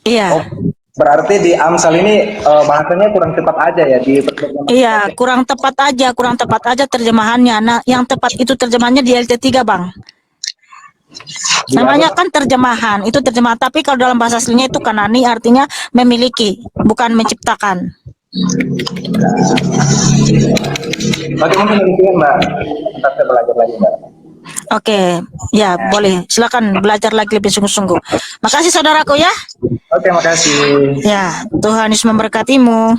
Iya. Berarti di Amsal ini bahasanya kurang tepat aja ya di. Iya, kurang tepat aja terjemahannya. Nah, yang tepat itu terjemahannya di LT3 Bang. Namanya kan terjemahan, itu terjemahan. Tapi kalau dalam bahasa aslinya itu Kanani, artinya memiliki, bukan menciptakan. Oke, mungkin demikian Mbak. Kita belajar lagi Mbak. Oke, ya boleh. Silakan belajar lagi lebih sungguh-sungguh. Makasih saudaraku ya. Oke, makasih. Ya, Tuhan Yesus memberkatimu.